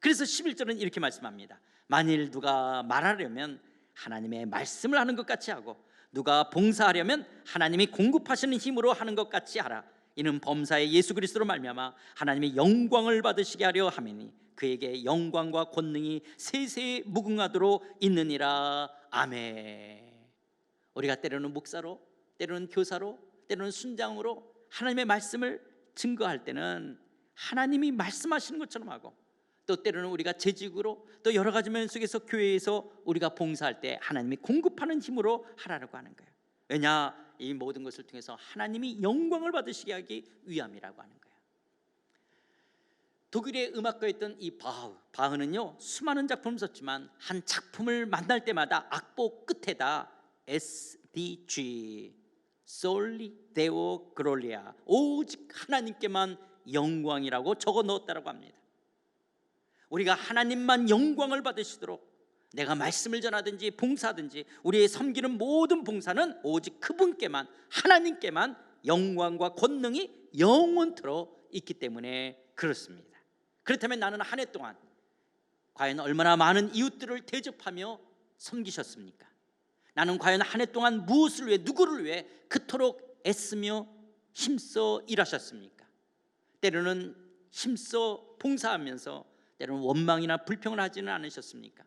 그래서 11절은 이렇게 말씀합니다. 만일 누가 말하려면 하나님의 말씀을 하는 것 같이 하고 누가 봉사하려면 하나님이 공급하시는 힘으로 하는 것 같이 하라. 이는 범사의 예수 그리스도로 말미암아 하나님의 영광을 받으시게 하려 함이니 그에게 영광과 권능이 세세에 무궁하도록 있느니라. 아멘. 우리가 때로는 목사로, 때로는 교사로, 때로는 순장으로 하나님의 말씀을 증거할 때는 하나님이 말씀하시는 것처럼 하고, 또 때로는 우리가 재직으로, 또 여러 가지 면 속에서 교회에서 우리가 봉사할 때 하나님이 공급하는 힘으로 하라고 하는 거예요. 왜냐? 이 모든 것을 통해서 하나님이 영광을 받으시게 하기 위함이라고 하는 거예요. 독일의 음악가였던 이 바흐는요 수많은 작품을 썼지만 한 작품을 만날 때마다 악보 끝에다 SDG Soli Deo Gloria, 오직 하나님께만 영광이라고 적어 넣었다고 합니다. 우리가 하나님만 영광을 받으시도록 내가 말씀을 전하든지 봉사든지 우리의 섬기는 모든 봉사는 오직 그분께만, 하나님께만 영광과 권능이 영원토록 있기 때문에 그렇습니다. 그렇다면 나는 한 해 동안 과연 얼마나 많은 이웃들을 대접하며 섬기셨습니까? 나는 과연 한 해 동안 무엇을 위해, 누구를 위해 그토록 애쓰며 힘써 일하셨습니까? 때로는 힘써 봉사하면서 때로는 원망이나 불평을 하지는 않으셨습니까?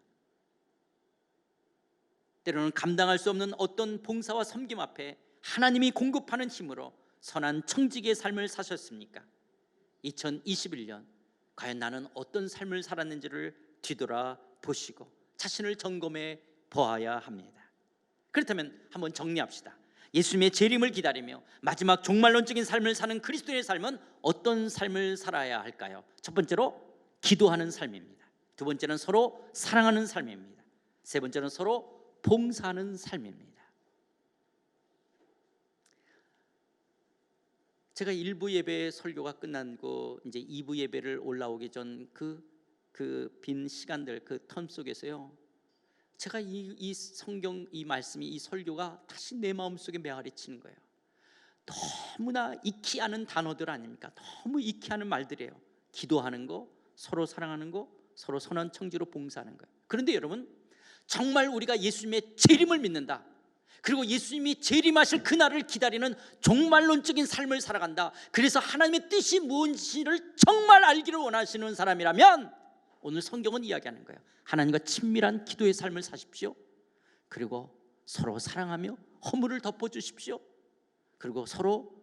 때로는 감당할 수 없는 어떤 봉사와 섬김 앞에 하나님이 공급하는 힘으로 선한 청지기의 삶을 사셨습니까? 2021년 과연 나는 어떤 삶을 살았는지를 뒤돌아 보시고 자신을 점검해 보아야 합니다. 그렇다면 한번 정리합시다. 예수님의 재림을 기다리며 마지막 종말론적인 삶을 사는 그리스도의 삶은 어떤 삶을 살아야 할까요? 첫 번째로 기도하는 삶입니다. 두 번째는 서로 사랑하는 삶입니다. 세 번째는 서로 봉사하는 삶입니다. 제가 1부 예배 설교가 끝나고 이제 2부 예배를 올라오기 전 그 빈 시간들, 그 텀 속에서요 제가 이 성경, 이 말씀이, 이 설교가 다시 내 마음속에 메아리 치는 거예요. 너무나 익히 아는 단어들 아닙니까? 너무 익히 아는 말들이에요. 기도하는 거, 서로 사랑하는 거, 서로 선한 청지로 봉사하는 거예요. 그런데 여러분, 정말 우리가 예수님의 재림을 믿는다, 그리고 예수님이 재림하실 그날을 기다리는 종말론적인 삶을 살아간다, 그래서 하나님의 뜻이 무엇인지를 정말 알기를 원하시는 사람이라면 오늘 성경은 이야기하는 거예요. 하나님과 친밀한 기도의 삶을 사십시오. 그리고 서로 사랑하며 허물을 덮어주십시오. 그리고 서로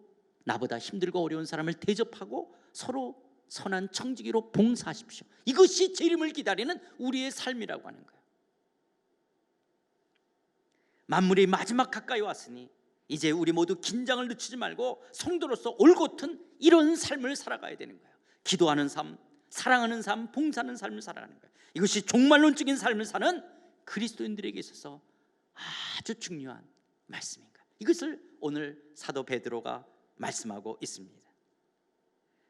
나보다 힘들고 어려운 사람을 대접하고 서로 선한 청지기로 봉사하십시오. 이것이 재림을 기다리는 우리의 삶이라고 하는 거예요. 만물이 마지막 가까이 왔으니 이제 우리 모두 긴장을 늦추지 말고 성도로서 올곧은 이런 삶을 살아가야 되는 거예요. 기도하는 삶, 사랑하는 삶, 봉사하는 삶을 살아가는 거예요. 이것이 종말론적인 삶을 사는 그리스도인들에게 있어서 아주 중요한 말씀인 거예요. 이것을 오늘 사도 베드로가 말씀하고 있습니다.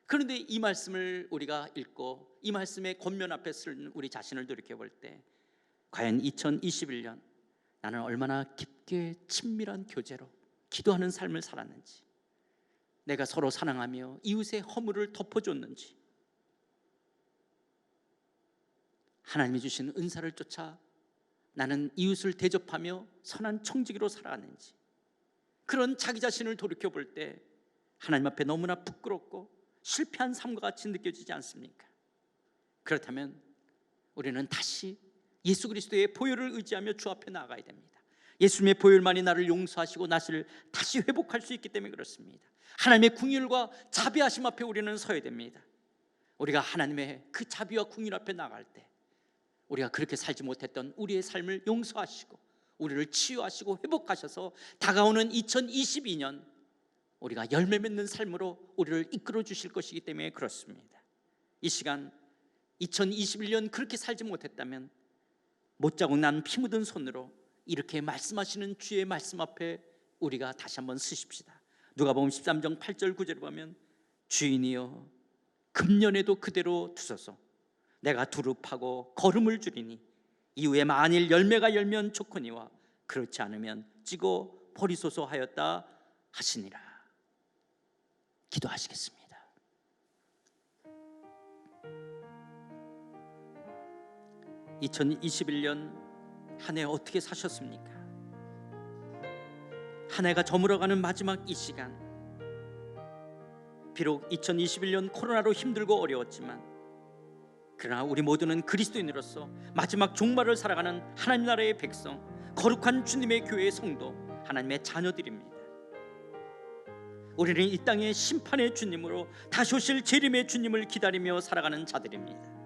그런데 이 말씀을 우리가 읽고 이 말씀의 권면 앞에 서는 우리 자신을 돌이켜볼 때 과연 2021년 나는 얼마나 깊게 친밀한 교제로 기도하는 삶을 살았는지, 내가 서로 사랑하며 이웃의 허물을 덮어줬는지, 하나님이 주신 은사를 쫓아 나는 이웃을 대접하며 선한 청지기로 살아갔는지, 그런 자기 자신을 돌이켜볼 때 하나님 앞에 너무나 부끄럽고 실패한 삶과 같이 느껴지지 않습니까? 그렇다면 우리는 다시 예수 그리스도의 보혈을 의지하며 주 앞에 나아가야 됩니다. 예수님의 보혈만이 나를 용서하시고 나를 다시 회복할 수 있기 때문에 그렇습니다. 하나님의 궁율과 자비하심 앞에 우리는 서야 됩니다. 우리가 하나님의 그 자비와 궁율 앞에 나갈 때 우리가 그렇게 살지 못했던 우리의 삶을 용서하시고 우리를 치유하시고 회복하셔서 다가오는 2022년 우리가 열매 맺는 삶으로 우리를 이끌어 주실 것이기 때문에 그렇습니다. 이 시간 2021년 그렇게 살지 못했다면 못자국 난 피 묻은 손으로 이렇게 말씀하시는 주의 말씀 앞에 우리가 다시 한번 서십시다. 누가복음 13장 8절 9절을 보면 주인이여 금년에도 그대로 두소서. 내가 두릅하고 거름을 주리니 이후에 만일 열매가 열면 좋거니와 그렇지 않으면 찌고 버리소서 하였다 하시니라. 기도하시겠습니다. (2021년) 한 해 어떻게 사셨습니까? 한 해가 저물어가는 마지막 이 시간, 비록 2021년 코로나로 힘들고 어려웠지만 그러나 우리 모두는 그리스도인으로서 마지막 종말을 살아가는 하나님 나라의 백성, 거룩한 주님의 교회의 성도, 하나님의 자녀들입니다. 우리는 이 땅의 심판의 주님으로 다시 오실 재림의 주님을 기다리며 살아가는 자들입니다.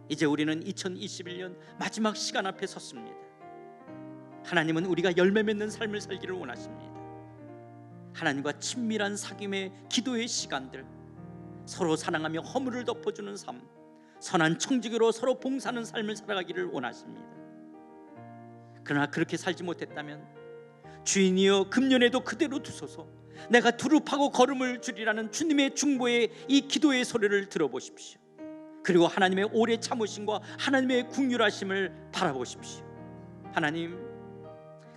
이제 우리는 2021년 마지막 시간 앞에 섰습니다. 하나님은 우리가 열매 맺는 삶을 살기를 원하십니다. 하나님과 친밀한 사귐의 기도의 시간들, 서로 사랑하며 허물을 덮어주는 삶, 선한 청지기로 서로 봉사하는 삶을 살아가기를 원하십니다. 그러나 그렇게 살지 못했다면 주인이여 금년에도 그대로 두소서. 내가 두릅하고 걸음을 주리라는 주님의 중보의 이 기도의 소리를 들어보십시오. 그리고 하나님의 오래 참으심과 하나님의 긍휼하심을 바라보십시오. 하나님,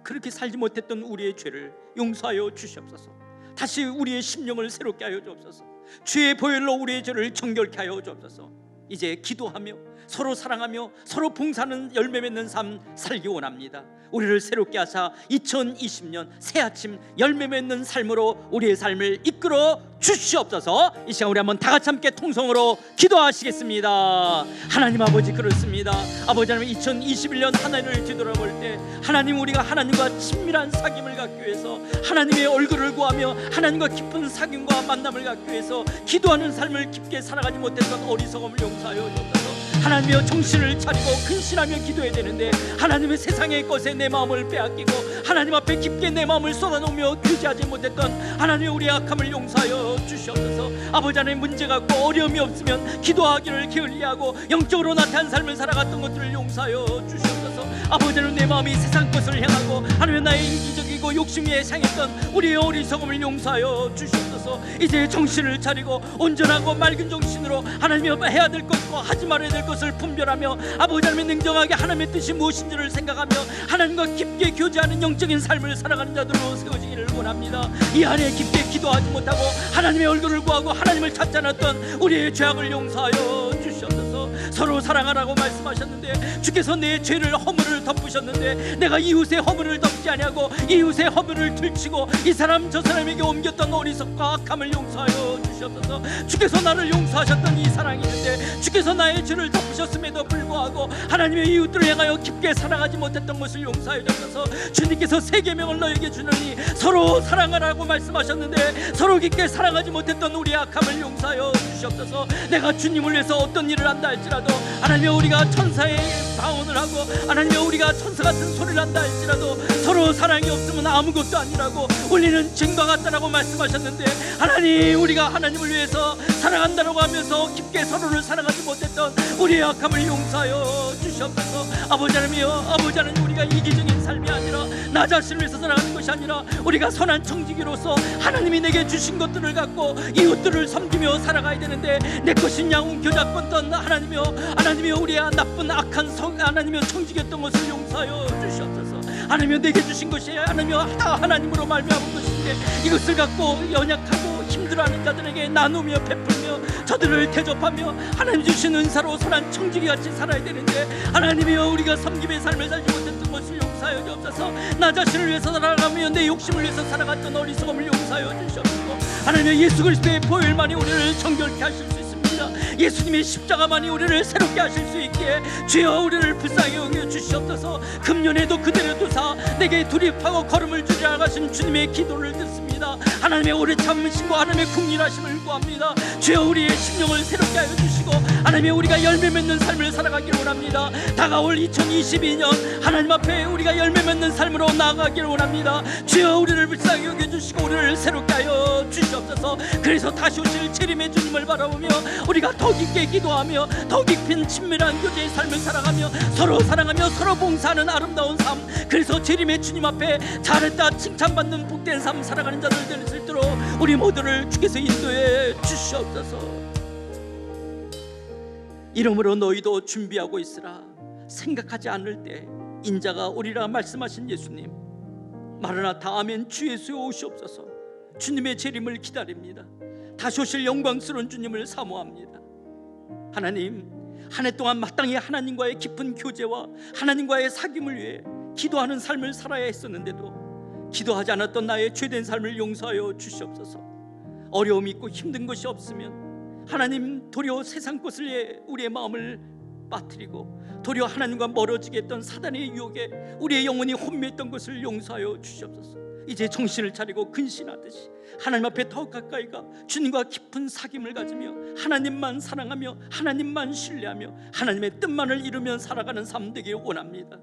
그렇게 살지 못했던 우리의 죄를 용서하여 주시옵소서. 다시 우리의 심령을 새롭게 하여 주옵소서. 주의 보혈로 우리의 죄를 정결케 하여 주옵소서. 이제 기도하며 서로 사랑하며 서로 봉사하는 열매 맺는 삶 살기 원합니다. 우리를 새롭게 하사 2020년 새아침 열매 맺는 삶으로 우리의 삶을 이끌어 주시옵소서. 이 시간 우리 한번 다 같이 함께 통성으로 기도하시겠습니다. 하나님 아버지, 그렇습니다. 아버지 하나님, 2021년 한 해를 뒤돌아볼 때 하나님, 우리가 하나님과 친밀한 사귐을 갖기 위해서, 하나님의 얼굴을 구하며 하나님과 깊은 사귐과 만남을 갖기 위해서 기도하는 삶을 깊게 살아가지 못했던 어리석음을 용서하여 주옵소서. 하나님이여, 정신을 차리고 근신하며 기도해야 되는데 하나님의 세상의 것에 내 마음을 빼앗기고 하나님 앞에 깊게 내 마음을 쏟아놓으며 교제하지 못했던 하나님의 우리의 악함을 용서하여 주시옵소서. 아버지 하나님, 문제가 없고 어려움이 없으면 기도하기를 게을리하고 영적으로 나태한 삶을 살아갔던 것들을 용서하여 주시옵소서. 아버지 하나님, 내 마음이 세상 것을 향하고 하나님 나의 이기적이고 욕심에 향했던 우리의 어리석음을 용서하여 주시옵소서. 이제 정신을 차리고 온전하고 맑은 정신으로 하나님이 해야 될 것과 하지 말아야 될 것을 분별하며 아버지 하나님의 냉정하게 하나님의 뜻이 무엇인지를 생각하며 하나님과 깊게 교제하는 영적인 삶을 살아가는 자들로 세워지기를 원합니다. 이 안에 깊게 기도하지 못하고 하나님의 얼굴을 구하고 하나님을 찾지 않았던 우리의 죄악을 용서하여 주시옵소서. 서로 사랑하라고 말씀하셨는데 주께서 내 죄를 허물을 덮으셨는데 내가 이웃의 허물을 덮지 아니하고 이웃의 허물을 들치고 이 사람 저 사람에게 옮겼던 어리석과 악함을 용서하여 주시옵소서. 주께서 나를 용서하셨던 이 사랑이 있는데 주께서 나의 죄를 덮으셨음에도 불구하고 하나님의 이웃들을 향하여 깊게 사랑하지 못했던 것을 용서하여 주셔서 주님께서 세 계명을 너에게 주느니 서로 사랑하라고 말씀하셨는데 서로 깊게 사랑하지 못했던 우리의 악함을 용서하여 주시옵소서. 내가 주님을 위해서 어떤 일을 한다 할지라도 할지라도 하나님의 우리가 천사의 방언을 하고 하나님의 우리가 천사 같은 소리를 한다 할지라도 서로 사랑이 없으면 아무것도 아니라고 우리는 징과 같다라고 말씀하셨는데, 하나님 우리가 하나님을 위해서 사랑한다라고 하면서 깊게 서로를 사랑하지 못했던 우리의 악함을 용서하여 주시옵소서. 아버지 하나님이여, 아버지 하나님, 우리가 이기적인 삶이 아니라 나 자신을 위해서 살아가는 것이 아니라 우리가 선한 청지기로서 하나님이 내게 주신 것들을 갖고 이웃들을 섬기며 살아가야 되는데, 내 것인 양 겨잡았던 하나님이여, 하나님이여, 우리의 나쁜 악한 하나님이여 청지기였던 것을 용서하여 주시옵소서. 하나님이여, 내게 주신 것이 하나님이여 다 하나님으로 말미암은 것인데 이것을 갖고 연약하고 힘들어하는 자들에게 나누며 베풀며 저들을 대접하며 하나님 주신 은사로 선한 청지기같이 살아야 되는데, 하나님이여 우리가 섬김의 삶을 살지 못했던 것을 용서하여 주옵소서. 나 자신을 위해서 살아가며 내 욕심을 위해서 살아갔던 어리석음을 용서하여 주시옵소서. 하나님의 예수 그리스도의 보혈만이 우리를 정결케 하실 수 있습니다. 예수님의 십자가만이 우리를 새롭게 하실 수 있기에 주여 우리를 불쌍히 여겨 주시옵소서. 금년에도 그대로 두사 내게 돌입하고 걸음을 주리라 하신 주님의 기도를 듣습니다. 하나님의 오래 참으심과 하나님의 국률하심을 구합니다. 주여 우리의 심령을 새롭게 하여 주시고 하나님의 우리가 열매 맺는 삶을 살아가기를 원합니다. 다가올 2022년 하나님 앞에 우리가 열매 맺는 삶으로 나아가기를 원합니다. 주여 우리를 불쌍히 여겨주시고 우리를 새롭게 하여 주시옵소서. 그래서 다시 오실 재림의 주님을 바라보며 우리가 더 깊게 기도하며 더 깊은 친밀한 교제의 삶을 살아가며 서로 사랑하며 서로 봉사하는 아름다운 삶, 그래서 재림의 주님 앞에 잘했다 칭찬받는 복된 삶 살아가는 자들 될 수 있도록 우리 모두를 주께서 인도해 주시옵소서. 이러므로 너희도 준비하고 있으라. 생각하지 않을 때 인자가 오리라 말씀하신 예수님, 마라나타 아멘, 주 예수여 오시옵소서. 주님의 재림을 기다립니다. 다시 오실 영광스러운 주님을 사모합니다. 하나님, 한 해 동안 마땅히 하나님과의 깊은 교제와 하나님과의 사귐을 위해 기도하는 삶을 살아야 했었는데도 기도하지 않았던 나의 죄된 삶을 용서하여 주시옵소서. 어려움이 있고 힘든 것이 없으면 하나님 도리어 세상 것을 위해 우리의 마음을 빠뜨리고 도리어 하나님과 멀어지게 했던 사단의 유혹에 우리의 영혼이 혼미했던 것을 용서하여 주시옵소서. 이제 정신을 차리고 근신하듯이 하나님 앞에 더 가까이 가 주님과 깊은 사귐을 가지며 하나님만 사랑하며 하나님만 신뢰하며 하나님의 뜻만을 이루며 살아가는 삶 되길 원합니다.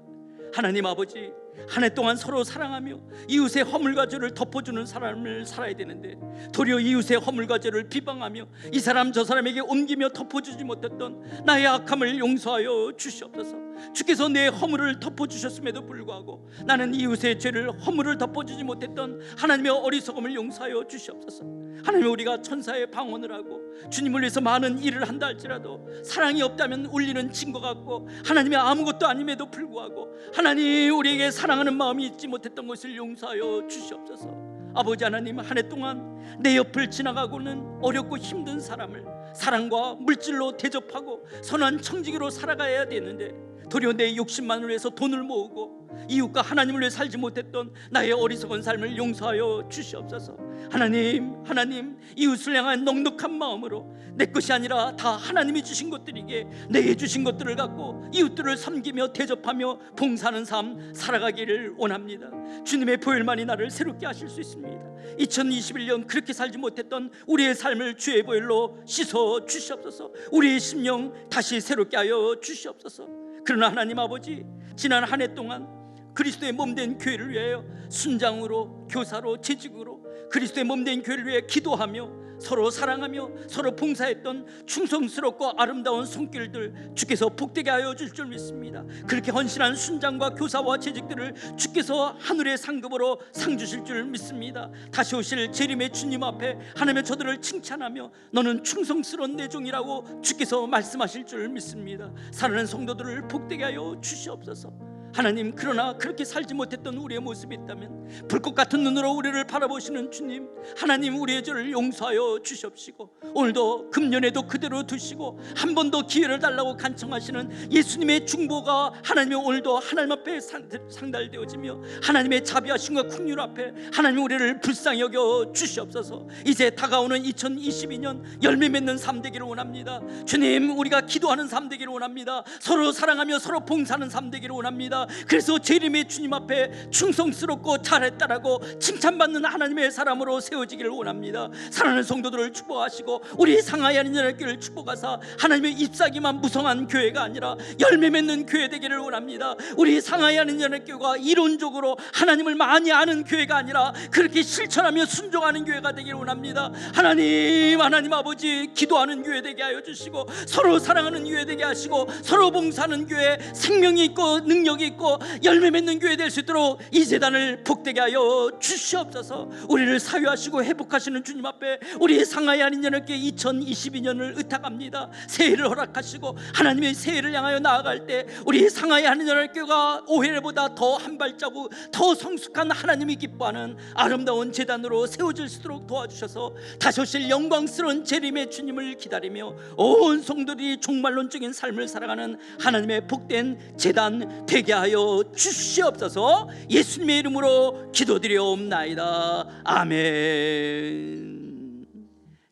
하나님 아버지, 한 해 동안 서로 사랑하며 이웃의 허물과 죄를 덮어주는 삶을 살아야 되는데 도리어 이웃의 허물과 죄를 비방하며 이 사람 저 사람에게 옮기며 덮어주지 못했던 나의 악함을 용서하여 주시옵소서. 주께서 내 허물을 덮어주셨음에도 불구하고 나는 이웃의 죄를 허물을 덮어주지 못했던 하나님의 어리석음을 용서하여 주시옵소서. 하나님, 우리가 천사의 방언을 하고 주님을 위해서 많은 일을 한다 할지라도 사랑이 없다면 울리는 징과 같고 하나님의 아무것도 아님에도 불구하고 하나님 우리에게 사랑하는 마음이 있지 못했던 것을 용서하여 주시옵소서. 아버지 하나님, 한 해 동안 내 옆을 지나가고는 어렵고 힘든 사람을 사랑과 물질로 대접하고 선한 청지기로 살아가야 되는데 도리어 내 욕심만을 위해서 돈을 모으고 이웃과 하나님을 위해 살지 못했던 나의 어리석은 삶을 용서하여 주시옵소서. 하나님, 이웃을 향한 넉넉한 마음으로 내 것이 아니라 다 하나님이 주신 것들이기에 내게 주신 것들을 갖고 이웃들을 섬기며 대접하며 봉사하는 삶 살아가기를 원합니다. 주님의 보혈만이 나를 새롭게 하실 수 있습니다. 2021년 그렇게 살지 못했던 우리의 삶을 주의 보혈로 씻어 주시옵소서. 우리의 심령 다시 새롭게 하여 주시옵소서. 그러나 하나님 아버지, 지난 한 해 동안 그리스도의 몸된 교회를 위하여 순장으로, 교사로, 재직으로 그리스도의 몸된 교회를 위해 기도하며 서로 사랑하며 서로 봉사했던 충성스럽고 아름다운 손길들 주께서 복되게 하여 줄 줄 믿습니다. 그렇게 헌신한 순장과 교사와 재직들을 주께서 하늘의 상급으로 상 주실 줄 믿습니다. 다시 오실 재림의 주님 앞에 하나님의 저들을 칭찬하며 너는 충성스러운 내 종이라고 주께서 말씀하실 줄 믿습니다. 사랑하는 성도들을 복되게 하여 주시옵소서. 하나님, 그러나 그렇게 살지 못했던 우리의 모습이 있다면 불꽃 같은 눈으로 우리를 바라보시는 주님, 하나님 우리의 죄를 용서하여 주시옵시고 오늘도 금년에도 그대로 두시고 한 번 더 기회를 달라고 간청하시는 예수님의 중보가 하나님의 오늘도 하나님 앞에 상달되어지며 하나님의 자비하심과 긍휼 앞에 하나님 우리를 불쌍히 여겨 주시옵소서. 이제 다가오는 2022년 열매 맺는 삶 되기를 원합니다. 주님, 우리가 기도하는 삶 되기를 원합니다. 서로 사랑하며 서로 봉사하는 삶 되기를 원합니다. 원합니다. 그래서 재림의 주님 앞에 충성스럽고 잘했다라고 칭찬받는 하나님의 사람으로 세워지기를 원합니다. 사랑하는 성도들을 축복하시고 우리 상하이 하는 연합교회를 축복하사 하나님의 잎사귀만 무성한 교회가 아니라 열매 맺는 교회 되기를 원합니다. 우리 상하이 하는 연합교회가 이론적으로 하나님을 많이 아는 교회가 아니라 그렇게 실천하며 순종하는 교회가 되기를 원합니다. 하나님 아버지, 기도하는 교회 되게 하여 주시고 서로 사랑하는 교회 되게 하시고 서로 봉사하는 교회, 생명이 있고 능력이 있고 열매 맺는 교회 될 수 있도록 이 재단을 복되게 하여 주시옵소서. 우리를 사유하시고 회복하시는 주님 앞에 우리 상하이 아닌 연합교회 2022년을 의탁합니다. 새해를 허락하시고 하나님의 새해를 향하여 나아갈 때 우리 상하이 아닌 연합교회가 올해보다 더 한 발자국 더 성숙한 하나님이 기뻐하는 아름다운 재단으로 세워질 수 있도록 도와주셔서 다시 오실 영광스러운 재림의 주님을 기다리며 온 성도들이 종말론적인 삶을 살아가는 하나님의 복된 재단 되게 하여 주시옵소서. 예수님의 이름으로 기도드리옵나이다. 아멘.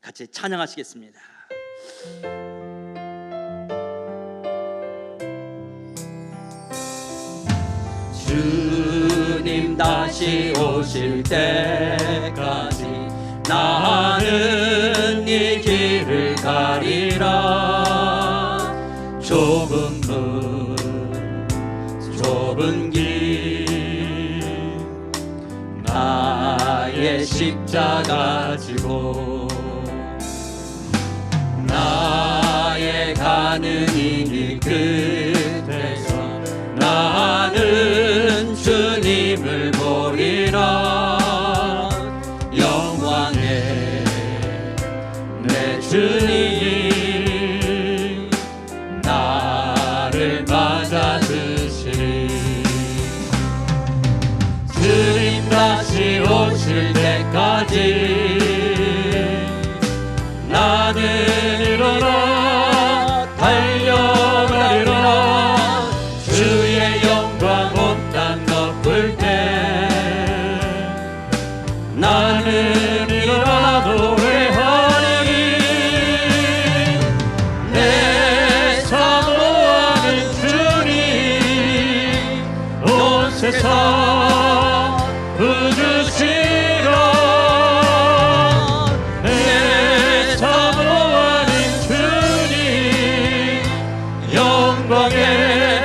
같이 찬양하시겠습니다. 주님 다시 오실 때까지 나는 이 길을 가리라. 좁은 문 좁은 길 나의 십자가 지고 나의 가는 이 길 끝에서 나는 주님을 보리라. 영광의 내 주님 나를 맞아주시리. 주님 다시 오실 때까지 나는 일어나 달려가리라. 주의 영광 온 땅 덮을 때 나는 일어나 노래하리. 내 사모하는 주님 온 세상 부르시라. 내 사모하는 주님 영광의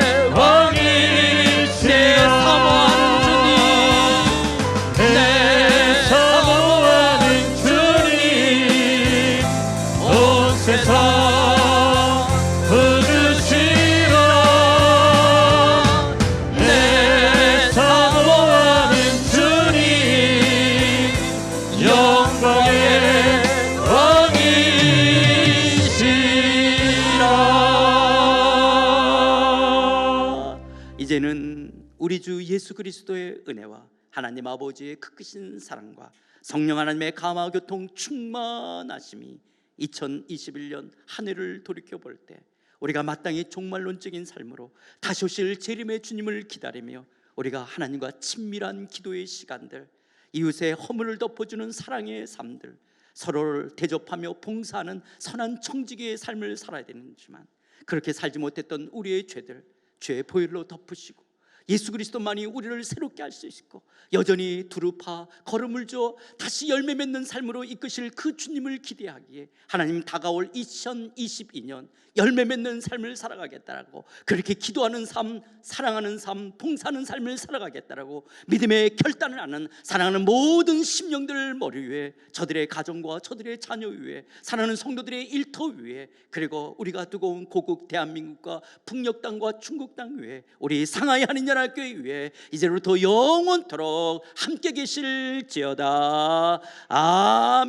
이제는 우리 주 예수 그리스도의 은혜와 하나님 아버지의 그 크신 사랑과 성령 하나님의 감화 교통 충만하심이 2021년 한 해를 돌이켜볼 때 우리가 마땅히 종말론적인 삶으로 다시 오실 재림의 주님을 기다리며 우리가 하나님과 친밀한 기도의 시간들, 이웃의 허물을 덮어주는 사랑의 삶들, 서로를 대접하며 봉사하는 선한 청지기의 삶을 살아야 되는지만 그렇게 살지 못했던 우리의 죄들 죄의 보혈로 덮으시고 예수 그리스도만이 우리를 새롭게 할 수 있고 여전히 두루파 걸음을 줘 다시 열매 맺는 삶으로 이끄실 그 주님을 기대하기에 하나님 다가올 2022년 열매 맺는 삶을 살아가겠다라고 그렇게 기도하는 삶, 사랑하는 삶, 봉사하는 삶을 살아가겠다라고 믿음의 결단을 하는 사랑하는 모든 심령들 머리 위에 저들의 가정과 저들의 자녀 위에 사랑하는 성도들의 일터 위에 그리고 우리가 두고 온 고국 대한민국과 북녘 땅과 중국 땅 위에 우리 상하이 하는 연합교회 위에 이제부터 영원토록 함께 계실지어다.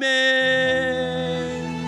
아멘.